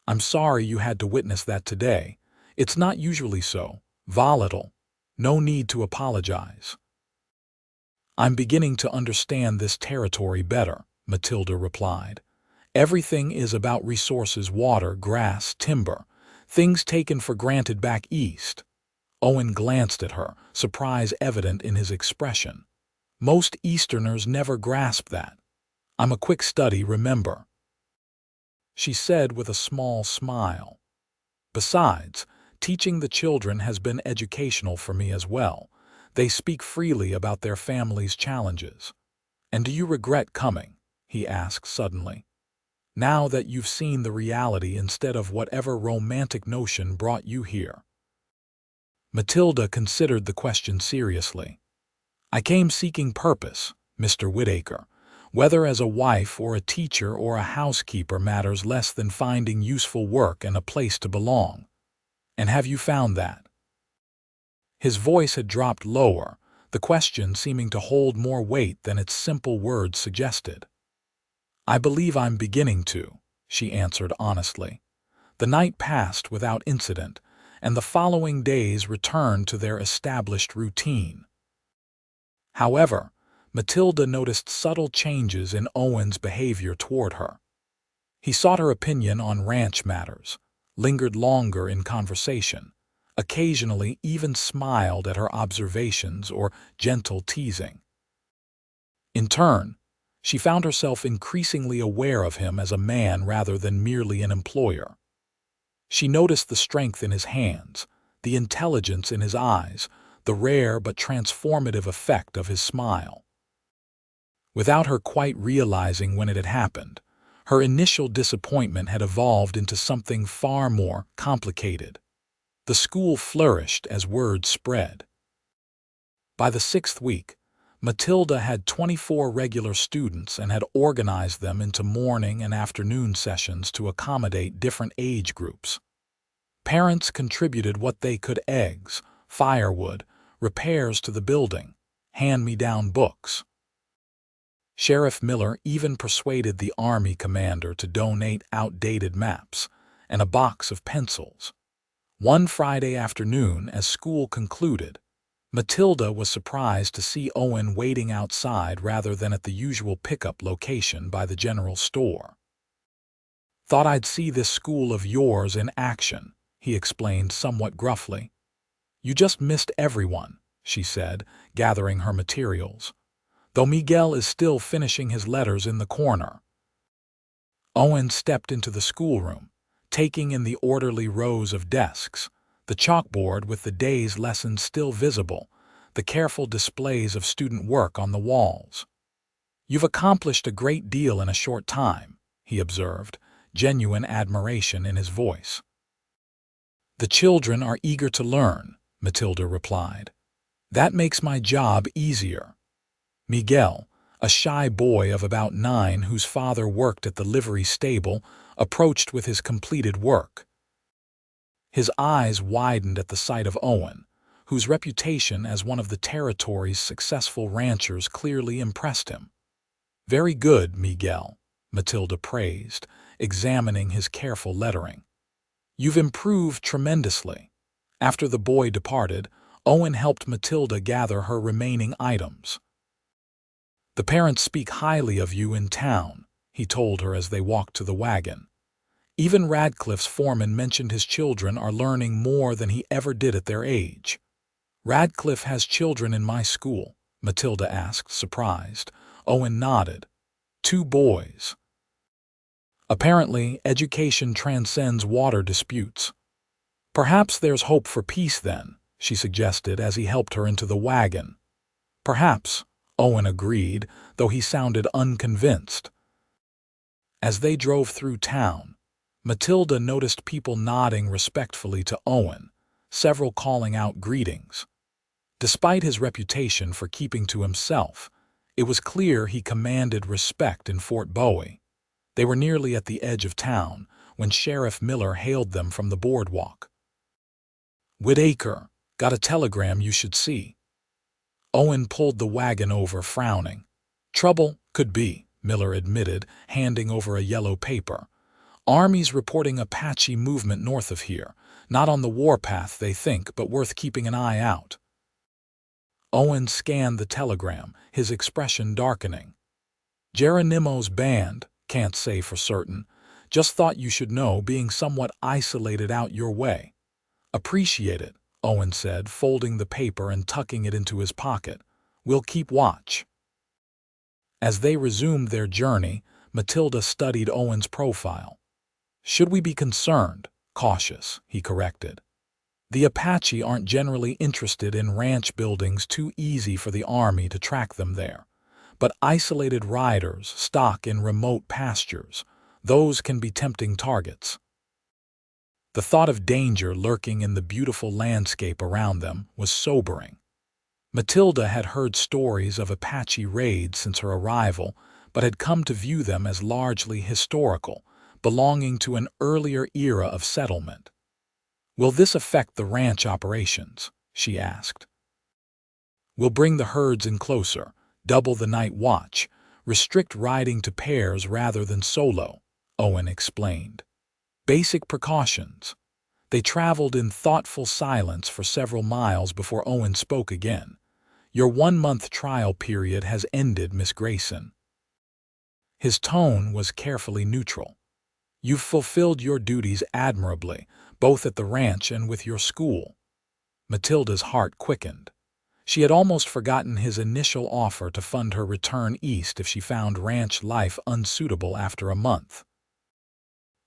"I'm sorry you had to witness that today. It's not usually so volatile. No need to apologize." "I'm beginning to understand this territory better," Matilda replied. "Everything is about resources, water, grass, timber, things taken for granted back east." Owen glanced at her, surprise evident in his expression. "Most Easterners never grasp that. I'm a quick study, remember," she said with a small smile. "Besides, teaching the children has been educational for me as well. They speak freely about their family's challenges." "And do you regret coming?" he asked suddenly. now that you've seen the reality instead of whatever romantic notion brought you here?" Matilda considered the question seriously. "I came seeking purpose, Mr. Whitaker. Whether as a wife or a teacher or a housekeeper matters less than finding useful work and a place to belong. And have you found that?" His voice had dropped lower, the question seeming to hold more weight than its simple words suggested. "I believe I'm beginning to," she answered honestly. The night passed without incident, and the following days returned to their established routine. However, Matilda noticed subtle changes in Owen's behavior toward her. He sought her opinion on ranch matters, lingered longer in conversation, occasionally even smiled at her observations or gentle teasing. In turn, she found herself increasingly aware of him as a man rather than merely an employer. She noticed the strength in his hands, the intelligence in his eyes, the rare but transformative effect of his smile. Without her quite realizing when it had happened, her initial disappointment had evolved into something far more complicated. The school flourished as word spread. By the 6th week, Matilda had 24 regular students and had organized them into morning and afternoon sessions to accommodate different age groups. Parents contributed what they could: eggs, firewood, repairs to the building, hand-me-down books. Sheriff Miller even persuaded the Army commander to donate outdated maps and a box of pencils. One Friday afternoon, as school concluded, Matilda was surprised to see Owen waiting outside rather than at the usual pickup location by the general store. "Thought I'd see this school of yours in action," he explained somewhat gruffly. "You just missed everyone," she said, gathering her materials, "though Miguel is still finishing his letters in the corner." Owen stepped into the schoolroom, taking in the orderly rows of desks, the chalkboard with the day's lessons still visible, the careful displays of student work on the walls. "You've accomplished a great deal in a short time," he observed, genuine admiration in his voice. "The children are eager to learn," Matilda replied. "That makes my job easier." Miguel, a shy boy of about 9 whose father worked at the livery stable, approached with his completed work. His eyes widened at the sight of Owen, whose reputation as one of the territory's successful ranchers clearly impressed him. "Very good, Miguel," Matilda praised, examining his careful lettering. "You've improved tremendously." After the boy departed, Owen helped Matilda gather her remaining items. "The parents speak highly of you in town," he told her as they walked to the wagon. "Even Radcliffe's foreman mentioned his children are learning more than he ever did at their age." "Radcliffe has children in my school?" Matilda asked, surprised. Owen nodded. 2 boys. "Apparently, education transcends water disputes." "Perhaps there's hope for peace then," she suggested as he helped her into the wagon. "Perhaps," Owen agreed, though he sounded unconvinced. As they drove through town, Matilda noticed people nodding respectfully to Owen, several calling out greetings. Despite his reputation for keeping to himself, it was clear he commanded respect in Fort Bowie. They were nearly at the edge of town when Sheriff Miller hailed them from the boardwalk. "Whitaker, got a telegram you should see." Owen pulled the wagon over, frowning. "Trouble, could be," Miller admitted, handing over a yellow paper. "Army's reporting Apache movement north of here. Not on the warpath, they think, but worth keeping an eye out." Owen scanned the telegram, his expression darkening. "Geronimo's band, can't say for certain. Just thought you should know, being somewhat isolated out your way." "Appreciate it," Owen said, folding the paper and tucking it into his pocket. "We'll keep watch." As they resumed their journey, Matilda studied Owen's profile. "Should we be concerned? Cautious," he corrected. "The Apache aren't generally interested in ranch buildings, too easy for the Army to track them there. But isolated riders, stock in remote pastures, Those can be tempting targets. The thought of danger lurking in the beautiful landscape around them was sobering. Matilda had heard stories of Apache raids since her arrival, but had come to view them as largely historical, belonging to an earlier era of settlement. "Will this affect the ranch operations?" she asked. "We'll bring the herds in closer, double the night watch, restrict riding to pairs rather than solo," Owen explained. "Basic precautions." They traveled in thoughtful silence for several miles before Owen spoke again. "Your 1-month trial period has ended, Miss Grayson." His tone was carefully neutral. "You've fulfilled your duties admirably, both at the ranch and with your school." Matilda's heart quickened. She had almost forgotten his initial offer to fund her return east if she found ranch life unsuitable after a month.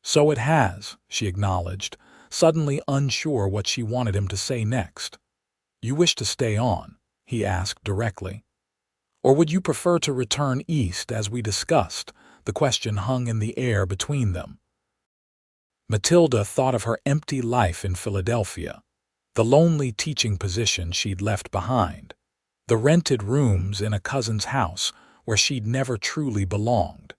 "So it has," she acknowledged, suddenly unsure what she wanted him to say next. "You wish to stay on?" he asked directly. "Or would you prefer to return east as we discussed?" The question hung in the air between them. Matilda thought of her empty life in Philadelphia, the lonely teaching position she'd left behind, the rented rooms in a cousin's house where she'd never truly belonged.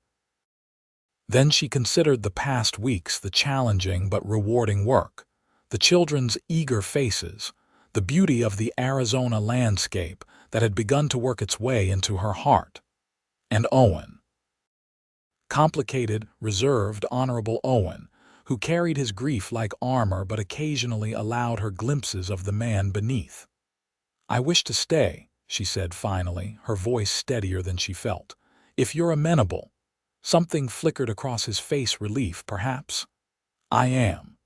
Then she considered the past weeks, the challenging but rewarding work, the children's eager faces, the beauty of the Arizona landscape that had begun to work its way into her heart. And Owen. Complicated, reserved, honorable Owen, who carried his grief like armor but occasionally allowed her glimpses of the man beneath. "I wish to stay," she said finally, her voice steadier than she felt. "If you're amenable." Something flickered across his face, relief, perhaps. "I am."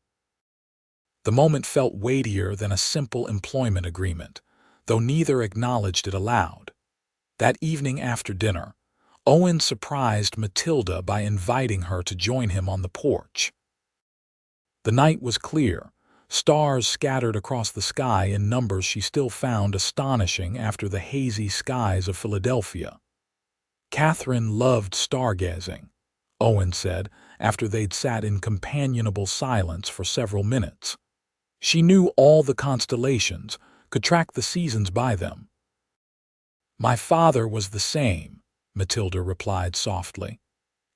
The moment felt weightier than a simple employment agreement, though neither acknowledged it aloud. That evening after dinner, Owen surprised Matilda by inviting her to join him on the porch. The night was clear, stars scattered across the sky in numbers she still found astonishing after the hazy skies of Philadelphia. "Catherine loved stargazing," Owen said after they'd sat in companionable silence for several minutes. "She knew all the constellations, could track the seasons by them." "My father was the same," Matilda replied softly.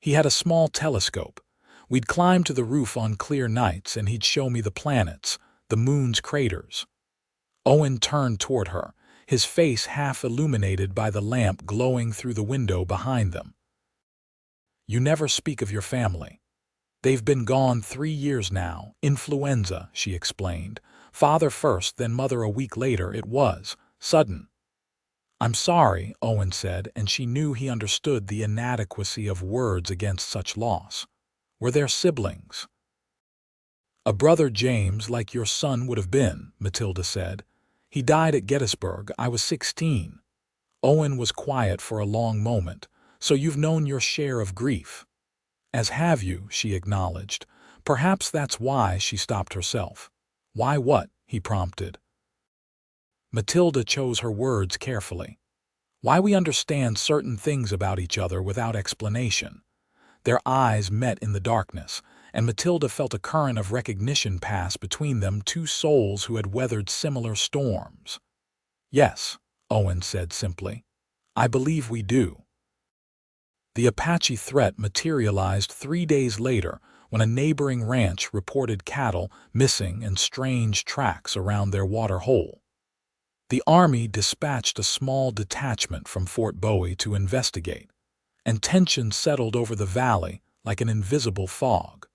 "He had a small telescope. We'd climb to the roof on clear nights and he'd show me the planets, the moon's craters." Owen turned toward her, his face half illuminated by the lamp glowing through the window behind them. "You never speak of your family." "They've been gone 3 years now. Influenza," she explained. "Father first, then mother a week later. It was sudden." "I'm sorry," Owen said, and she knew he understood the inadequacy of words against such loss. "Were there siblings?" "A brother James, like your son would have been," Matilda said. "He died at Gettysburg. I was 16. Owen was quiet for a long moment. "So you've known your share of grief." "As have you," she acknowledged. Perhaps that's why she stopped herself. "Why what?" he prompted. Matilda chose her words carefully. "Why we understand certain things about each other without explanation." Their eyes met in the darkness, and Matilda felt a current of recognition pass between them, two souls who had weathered similar storms. "Yes," Owen said simply. "I believe we do." The Apache threat materialized 3 days later when a neighboring ranch reported cattle missing and strange tracks around their water hole. The Army dispatched a small detachment from Fort Bowie to investigate, and tension settled over the valley like an invisible fog.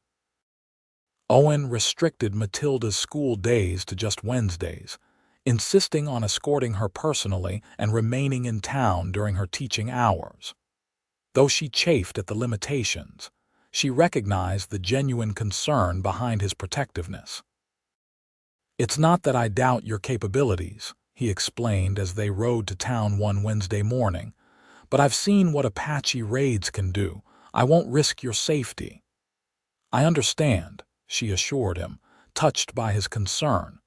Owen restricted Matilda's school days to just Wednesdays, insisting on escorting her personally and remaining in town during her teaching hours. Though she chafed at the limitations, she recognized the genuine concern behind his protectiveness. "It's not that I doubt your capabilities," he explained as they rode to town one Wednesday morning, "but I've seen what Apache raids can do. I won't risk your safety." "I understand," she assured him, touched by his concern,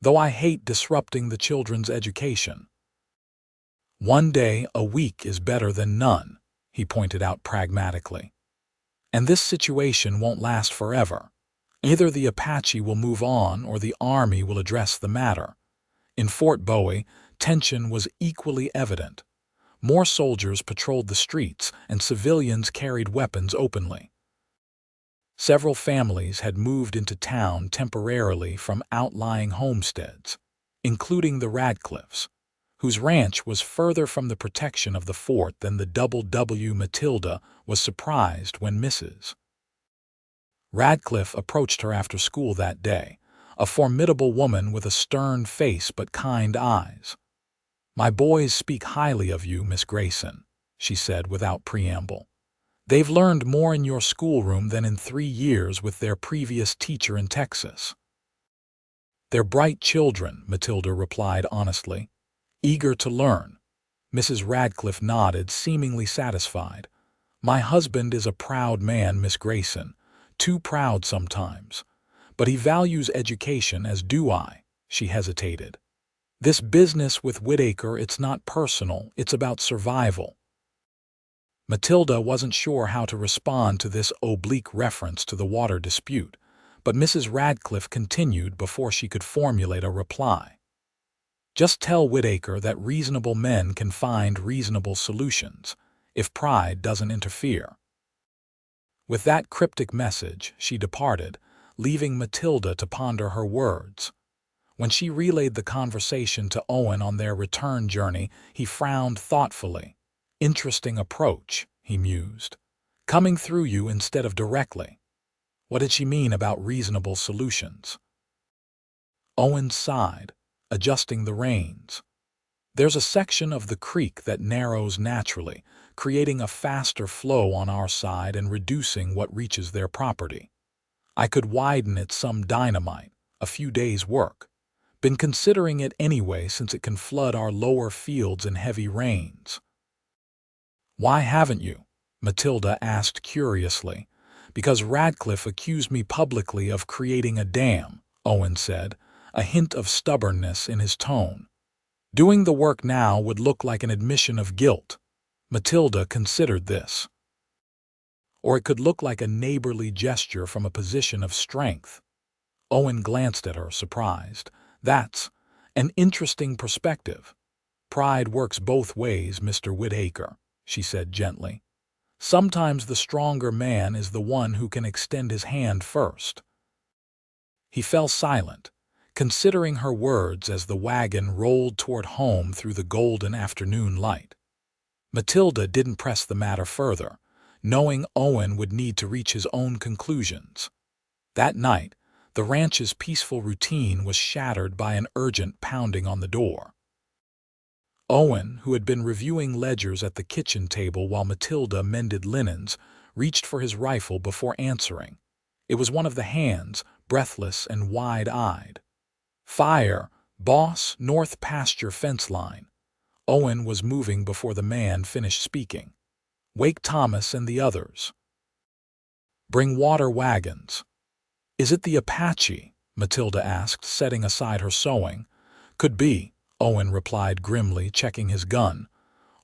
"though I hate disrupting the children's education." "One day a week is better than none," he pointed out pragmatically. And this situation won't last forever. Either the Apache will move on or the Army will address the matter. In Fort Bowie, tension was equally evident. More soldiers patrolled the streets, and civilians carried weapons openly. Several families had moved into town temporarily from outlying homesteads, including the Radcliffes, whose ranch was further from the protection of the fort than the W. Matilda was surprised when Mrs. Radcliffe approached her after school that day, a formidable woman with a stern face but kind eyes. "My boys speak highly of you, Miss Grayson," she said without preamble. "They've learned more in your schoolroom than in 3 years with their previous teacher in Texas." "They're bright children," Matilda replied honestly, "eager to learn." Mrs. Radcliffe nodded, seemingly satisfied. "My husband is a proud man, Miss Grayson, too proud sometimes. But he values education, as do I." She hesitated. "This business with Whitaker, it's not personal, it's about survival." Matilda wasn't sure how to respond to this oblique reference to the water dispute, but Mrs. Radcliffe continued before she could formulate a reply. "Just tell Whitaker that reasonable men can find reasonable solutions, if pride doesn't interfere." With that cryptic message, she departed, leaving Matilda to ponder her words. When she relayed the conversation to Owen on their return journey, he frowned thoughtfully. "Interesting approach," he mused. "Coming through you instead of directly." What did she mean about reasonable solutions? Owen sighed, adjusting the reins. "There's a section of the creek that narrows naturally, creating a faster flow on our side and reducing what reaches their property. I could widen it some dynamite, a few days' work. Been considering it anyway since it can flood our lower fields in heavy rains." "Why haven't you?" Matilda asked curiously. "Because Radcliffe accused me publicly of creating a dam," Owen said, a hint of stubbornness in his tone. "Doing the work now would look like an admission of guilt." Matilda considered this. "Or it could look like a neighborly gesture from a position of strength." Owen glanced at her, surprised. "That's an interesting perspective." "Pride works both ways, Mr. Whitaker," she said gently. "Sometimes the stronger man is the one who can extend his hand first." He fell silent, considering her words as the wagon rolled toward home through the golden afternoon light. Matilda didn't press the matter further, knowing Owen would need to reach his own conclusions. That night, the ranch's peaceful routine was shattered by an urgent pounding on the door. Owen, who had been reviewing ledgers at the kitchen table while Matilda mended linens, reached for his rifle before answering. It was one of the hands, breathless and wide-eyed. "Fire, boss, north pasture fence line." Owen was moving before the man finished speaking. "Wake Thomas and the others. Bring water wagons." "Is it the Apache?" Matilda asked, setting aside her sewing. "Could be," Owen replied grimly, checking his gun.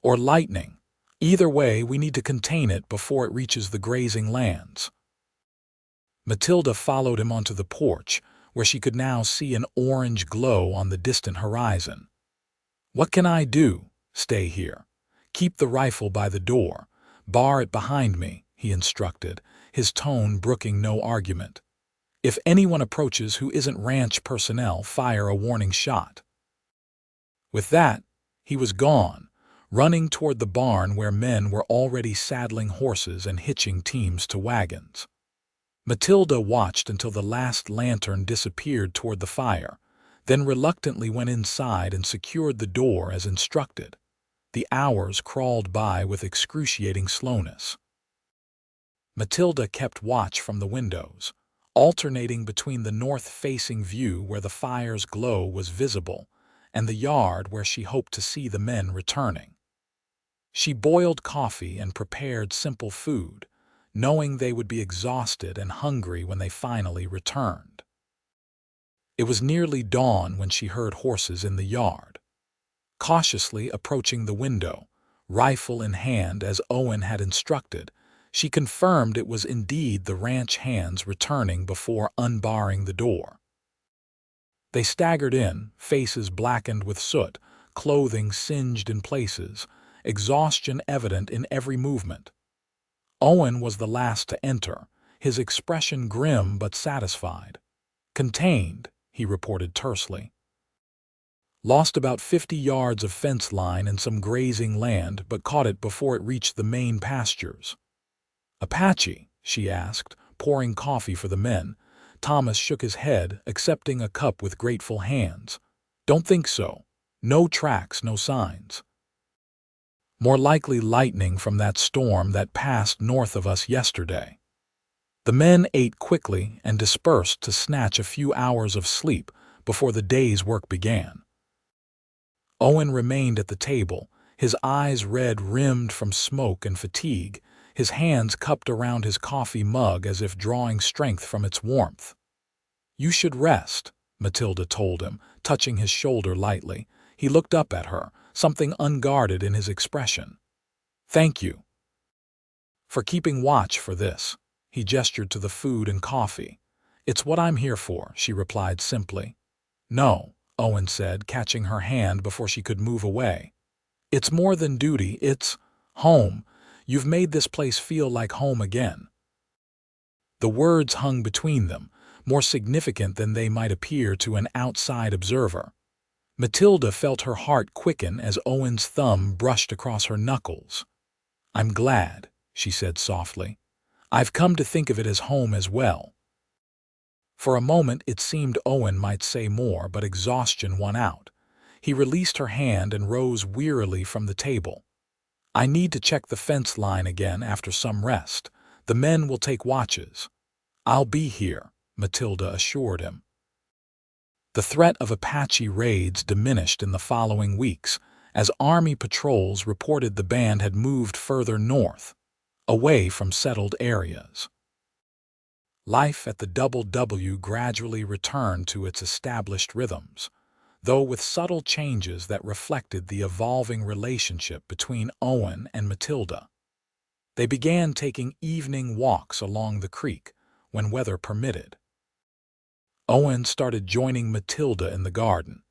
"Or lightning. Either way, we need to contain it before it reaches the grazing lands." Matilda followed him onto the porch, where she could now see an orange glow on the distant horizon. "What can I do?" "Stay here. Keep the rifle by the door. Bar it behind me," he instructed, his tone brooking no argument. "If anyone approaches who isn't ranch personnel, fire a warning shot." With that, he was gone, running toward the barn where men were already saddling horses and hitching teams to wagons. Matilda watched until the last lantern disappeared toward the fire, then reluctantly went inside and secured the door as instructed. The hours crawled by with excruciating slowness. Matilda kept watch from the windows, alternating between the north-facing view where the fire's glow was visible and the yard where she hoped to see the men returning. She boiled coffee and prepared simple food, knowing they would be exhausted and hungry when they finally returned. It was nearly dawn when she heard horses in the yard. Cautiously approaching the window, rifle in hand as Owen had instructed, She confirmed it was indeed the ranch hands returning before unbarring the door. They staggered in, faces blackened with soot, clothing singed in places, exhaustion evident in every movement. Owen was the last to enter, his expression grim but satisfied. "Contained," he reported tersely. "Lost about 50 yards of fence line and some grazing land, but caught it before it reached the main pastures." "Apache?" she asked, pouring coffee for the men. Thomas shook his head, accepting a cup with grateful hands. "Don't think so. No tracks, no signs. More likely lightning from that storm that passed north of us yesterday." The men ate quickly and dispersed to snatch a few hours of sleep before the day's work began. Owen remained at the table, his eyes red-rimmed from smoke and fatigue, his hands cupped around his coffee mug as if drawing strength from its warmth. "You should rest," Matilda told him, touching his shoulder lightly. He looked up at her, something unguarded in his expression. "Thank you for keeping watch for this." He gestured to the food and coffee. "It's what I'm here for," she replied simply. "No," Owen said, catching her hand before she could move away. "It's more than duty, it's home. You've made this place feel like home again." The words hung between them, more significant than they might appear to an outside observer. Matilda felt her heart quicken as Owen's thumb brushed across her knuckles. "I'm glad," she said softly. "I've come to think of it as home as well." For a moment it seemed Owen might say more, but exhaustion won out. He released her hand and rose wearily from the table. "I need to check the fence line again after some rest. The men will take watches." "I'll be here," Matilda assured him. The threat of Apache raids diminished in the following weeks, as Army patrols reported the band had moved further north, away from settled areas. Life at the Double W gradually returned to its established rhythms, though with subtle changes that reflected the evolving relationship between Owen and Matilda. They began taking evening walks along the creek when weather permitted. Owen started joining Matilda in the garden,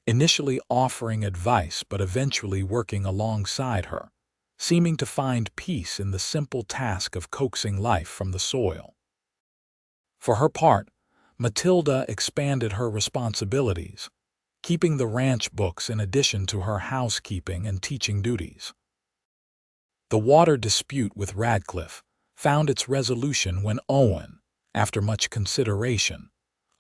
initially offering advice but eventually working alongside her, seeming to find peace in the simple task of coaxing life from the soil. For her part, Matilda expanded her responsibilities, keeping the ranch books in addition to her housekeeping and teaching duties. The water dispute with Radcliffe found its resolution when Owen, after much consideration,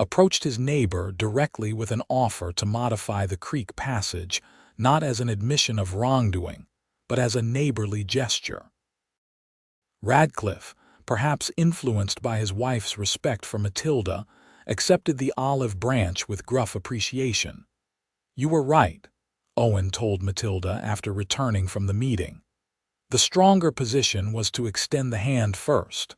approached his neighbor directly with an offer to modify the creek passage, not as an admission of wrongdoing, but as a neighborly gesture. Radcliffe, perhaps influenced by his wife's respect for Matilda, accepted the olive branch with gruff appreciation. "You were right," Owen told Matilda after returning from the meeting. "The stronger position was to extend the hand first."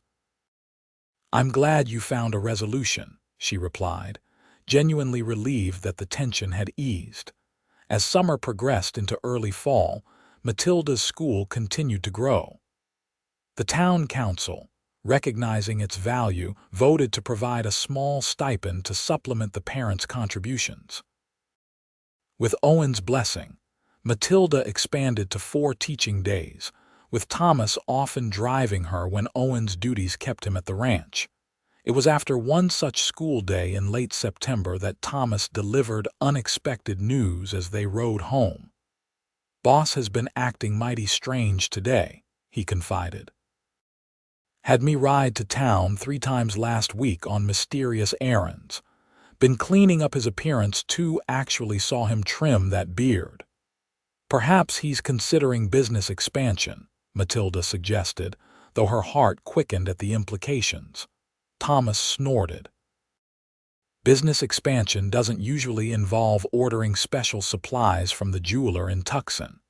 "I'm glad you found a resolution," she replied, genuinely relieved that the tension had eased. As summer progressed into early fall, Matilda's school continued to grow. The town council, recognizing its value, voted to provide a small stipend to supplement the parents' contributions. With Owen's blessing, Matilda expanded to 4 teaching days, with Thomas often driving her when Owen's duties kept him at the ranch. It was after one such school day in late September that Thomas delivered unexpected news as they rode home. "Boss has been acting mighty strange today," he confided. "Had me ride to town 3 times last week on mysterious errands. Been cleaning up his appearance too, actually saw him trim that beard." "Perhaps he's considering business expansion," Matilda suggested, though her heart quickened at the implications. Thomas snorted. "Business expansion doesn't usually involve ordering special supplies from the jeweler in Tucson."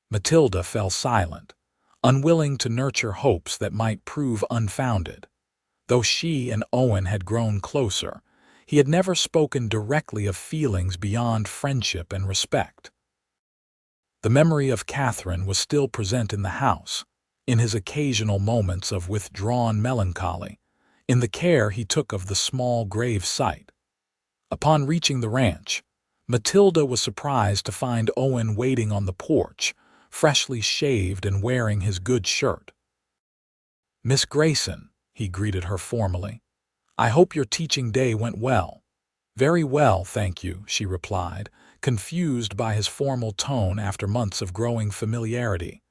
Matilda fell silent, unwilling to nurture hopes that might prove unfounded. Though she and Owen had grown closer, he had never spoken directly of feelings beyond friendship and respect. The memory of Catherine was still present in the house, in his occasional moments of withdrawn melancholy, in the care he took of the small grave site. Upon reaching the ranch, Matilda was surprised to find Owen waiting on the porch, freshly shaved and wearing his good shirt. "Miss Grayson," he greeted her formally, "I hope your teaching day went well." "Very well, thank you," she replied, confused by his formal tone after months of growing familiarity.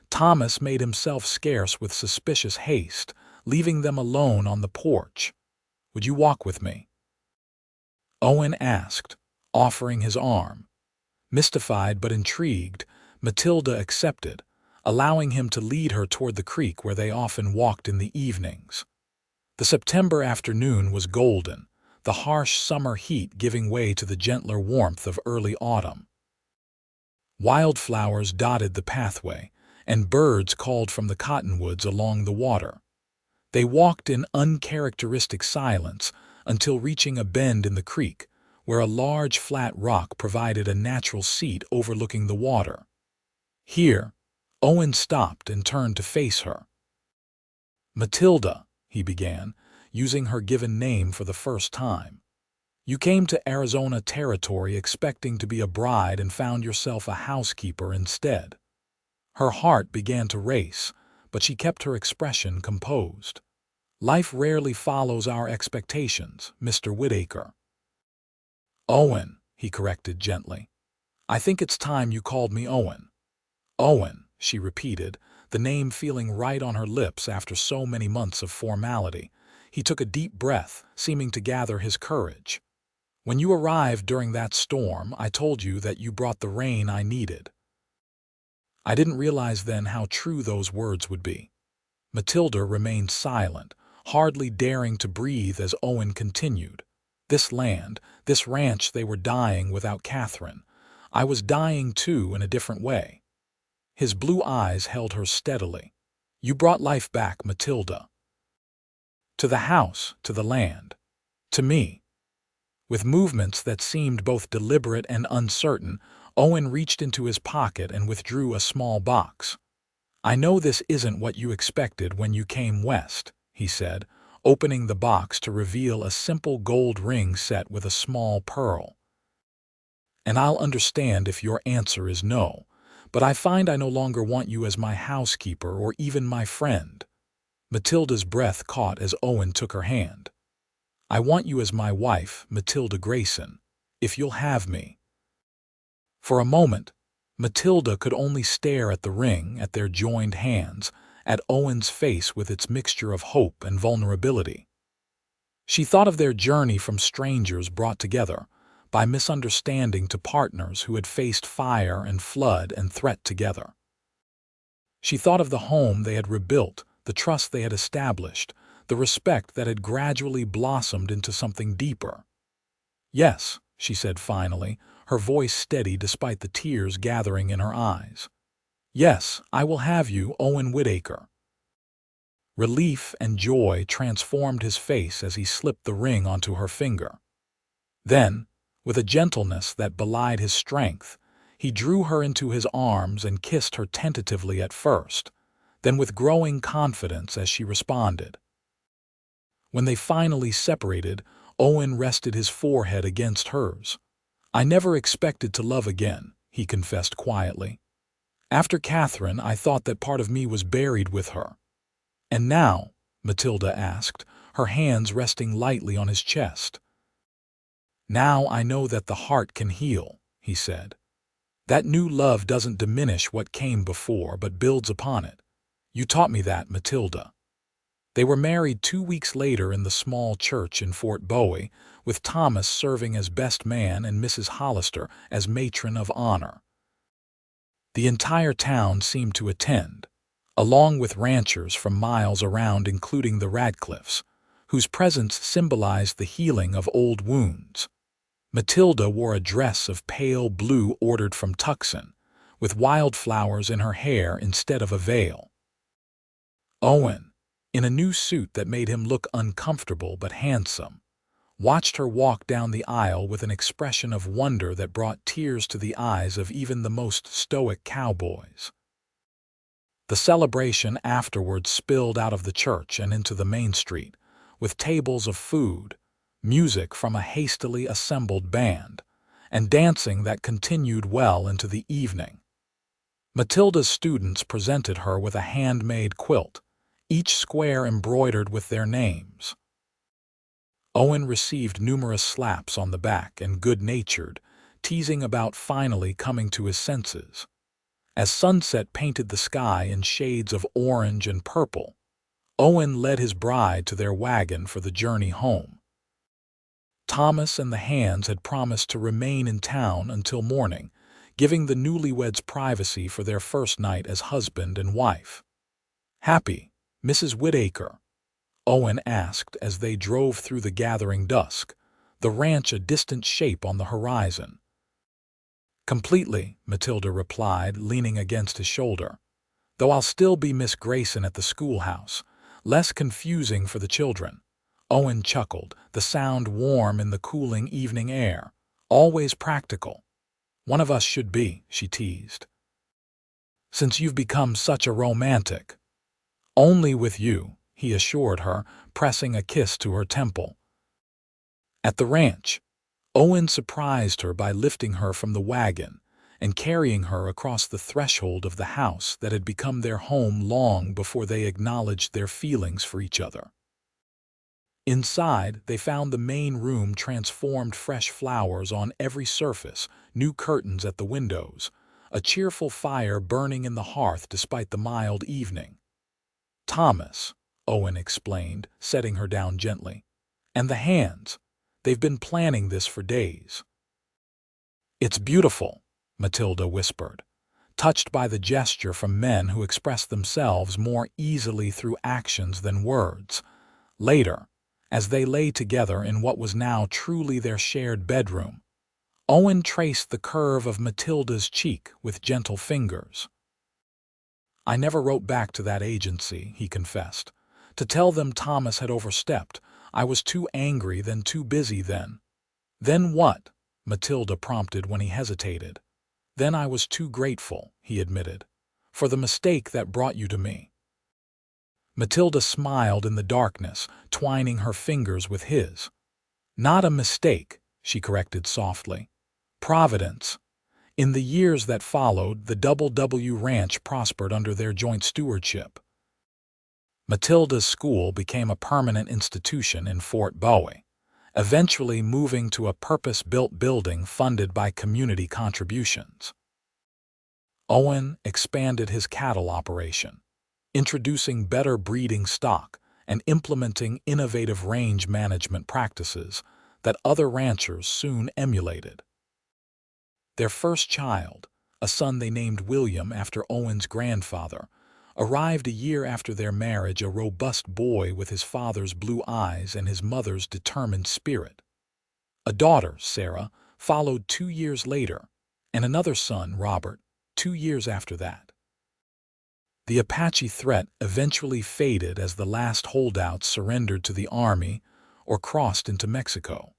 Thomas made himself scarce with suspicious haste, leaving them alone on the porch. "Would you walk with me?" Owen asked, offering his arm. Mystified but intrigued, Matilda accepted, allowing him to lead her toward the creek where they often walked in the evenings. The September afternoon was golden, the harsh summer heat giving way to the gentler warmth of early autumn. Wildflowers dotted the pathway, and birds called from the cottonwoods along the water. They walked in uncharacteristic silence until reaching a bend in the creek, where a large flat rock provided a natural seat overlooking the water. Here, Owen stopped and turned to face her. "Matilda," he began, using her given name for the first time. "You came to Arizona Territory expecting to be a bride and found yourself a housekeeper instead." Her heart began to race, but she kept her expression composed. "Life rarely follows our expectations, Mr. Whitaker." "Owen," he corrected gently. "I think it's time you called me Owen." "Owen," she repeated, the name feeling right on her lips after so many months of formality. He took a deep breath, seeming to gather his courage. "When you arrived during that storm, I told you that you brought the rain I needed." I didn't realize then how true those words would be. Matilda remained silent, hardly daring to breathe as Owen continued. "This land, this ranch, they were dying without Catherine. I was dying too in a different way." His blue eyes held her steadily. "You brought life back, Matilda. To the house, to the land, to me." With movements that seemed both deliberate and uncertain, Owen reached into his pocket and withdrew a small box. "I know this isn't what you expected when you came west," he said, opening the box to reveal a simple gold ring set with a small pearl. "And I'll understand if your answer is no, but I find I no longer want you as my housekeeper or even my friend." Matilda's breath caught as Owen took her hand. "I want you as my wife, Matilda Grayson, if you'll have me." For a moment, Matilda could only stare at the ring, at their joined hands, at Owen's face with its mixture of hope and vulnerability. She thought of their journey from strangers brought together by misunderstanding to partners who had faced fire and flood and threat together. She thought of the home they had rebuilt, the trust they had established, the respect that had gradually blossomed into something deeper. "Yes," she said finally, her voice steady despite the tears gathering in her eyes. "Yes, I will have you, Owen Whitaker." Relief and joy transformed his face as he slipped the ring onto her finger. Then, with a gentleness that belied his strength, he drew her into his arms and kissed her tentatively at first, then with growing confidence as she responded. When they finally separated, Owen rested his forehead against hers. "I never expected to love again," he confessed quietly. "After Catherine, I thought that part of me was buried with her." "And now?" Matilda asked, her hands resting lightly on his chest. "Now I know that the heart can heal," he said. "That new love doesn't diminish what came before, but builds upon it. You taught me that, Matilda." They were married 2 weeks later in the small church in Fort Bowie, with Thomas serving as best man and Mrs. Hollister as matron of honor. The entire town seemed to attend, along with ranchers from miles around, including the Radcliffes, whose presence symbolized the healing of old wounds. Matilda wore a dress of pale blue ordered from Tucson, with wildflowers in her hair instead of a veil. Owen, in a new suit that made him look uncomfortable but handsome, watched her walk down the aisle with an expression of wonder that brought tears to the eyes of even the most stoic cowboys. The celebration afterwards spilled out of the church and into the main street, with tables of food, music from a hastily assembled band, and dancing that continued well into the evening. Matilda's students presented her with a handmade quilt, each square embroidered with their names. Owen received numerous slaps on the back and good-natured, teasing about finally coming to his senses. As sunset painted the sky in shades of orange and purple, Owen led his bride to their wagon for the journey home. Thomas and the Hands had promised to remain in town until morning, giving the newlyweds privacy for their first night as husband and wife. "Happy, Mrs. Whitaker?" Owen asked as they drove through the gathering dusk, the ranch a distant shape on the horizon. "Completely," Matilda replied, leaning against his shoulder. "Though I'll still be Miss Grayson at the schoolhouse, less confusing for the children." Owen chuckled, the sound warm in the cooling evening air. "Always practical." "One of us should be," she teased. "Since you've become such a romantic." "Only with you," he assured her, pressing a kiss to her temple. At the ranch, Owen surprised her by lifting her from the wagon and carrying her across the threshold of the house that had become their home long before they acknowledged their feelings for each other. Inside, they found the main room transformed, fresh flowers on every surface, new curtains at the windows, a cheerful fire burning in the hearth despite the mild evening. "Thomas," Owen explained, setting her down gently, "and the Hands, they've been planning this for days." "It's beautiful," Matilda whispered, touched by the gesture from men who express themselves more easily through actions than words. Later, as they lay together in what was now truly their shared bedroom, Owen traced the curve of Matilda's cheek with gentle fingers. "I never wrote back to that agency," he confessed, "to tell them Thomas had overstepped. I was too angry, then too busy then." "Then what?" Matilda prompted when he hesitated. "Then I was too grateful," he admitted, "for the mistake that brought you to me." Matilda smiled in the darkness, twining her fingers with his. "Not a mistake," she corrected softly. "Providence." In the years that followed, the W Ranch prospered under their joint stewardship. Matilda's school became a permanent institution in Fort Bowie, eventually moving to a purpose-built building funded by community contributions. Owen expanded his cattle operation, introducing better breeding stock and implementing innovative range management practices that other ranchers soon emulated. Their first child, a son they named William after Owen's grandfather, arrived a year after their marriage, a robust boy with his father's blue eyes and his mother's determined spirit. A daughter, Sarah, followed 2 years later, and another son, Robert, 2 years after that. The Apache threat eventually faded as the last holdouts surrendered to the Army or crossed into Mexico.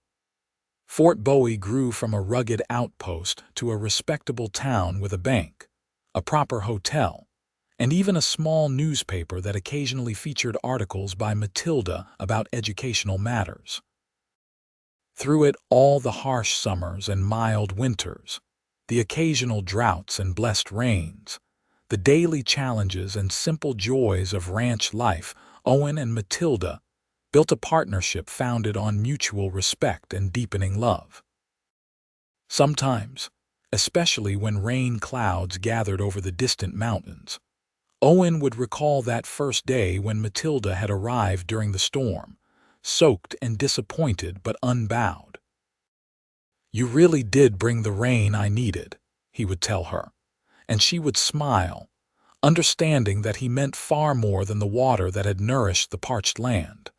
Fort Bowie grew from a rugged outpost to a respectable town with a bank, a proper hotel, and even a small newspaper that occasionally featured articles by Matilda about educational matters. Through it all, the harsh summers and mild winters, the occasional droughts and blessed rains, the daily challenges and simple joys of ranch life, Owen and Matilda built a partnership founded on mutual respect and deepening love. Sometimes, especially when rain clouds gathered over the distant mountains, Owen would recall that first day when Matilda had arrived during the storm, soaked and disappointed but unbowed. "You really did bring the rain I needed," he would tell her, and she would smile, understanding that he meant far more than the water that had nourished the parched land.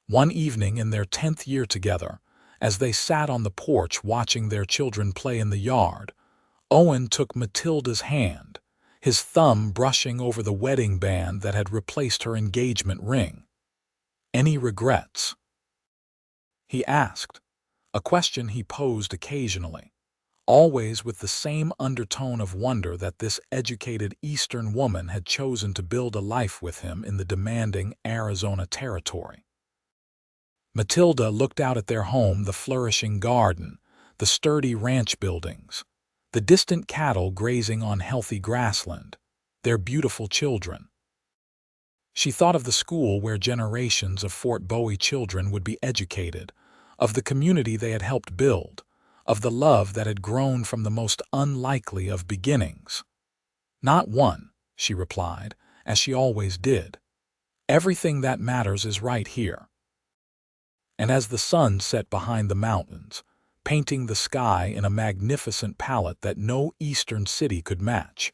One evening in their 10th year together, as they sat on the porch watching their children play in the yard, Owen took Matilda's hand, his thumb brushing over the wedding band that had replaced her engagement ring. "Any regrets?" he asked, a question he posed occasionally, always with the same undertone of wonder that this educated Eastern woman had chosen to build a life with him in the demanding Arizona territory. Matilda looked out at their home, the flourishing garden, the sturdy ranch buildings, the distant cattle grazing on healthy grassland, their beautiful children. She thought of the school where generations of Fort Bowie children would be educated, of the community they had helped build, of the love that had grown from the most unlikely of beginnings. "Not one," she replied, as she always did. "Everything that matters is right here." And as the sun set behind the mountains, painting the sky in a magnificent palette that no eastern city could match,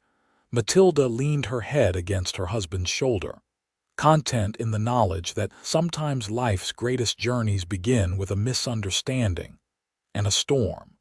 Matilda leaned her head against her husband's shoulder, content in the knowledge that sometimes life's greatest journeys begin with a misunderstanding and a storm.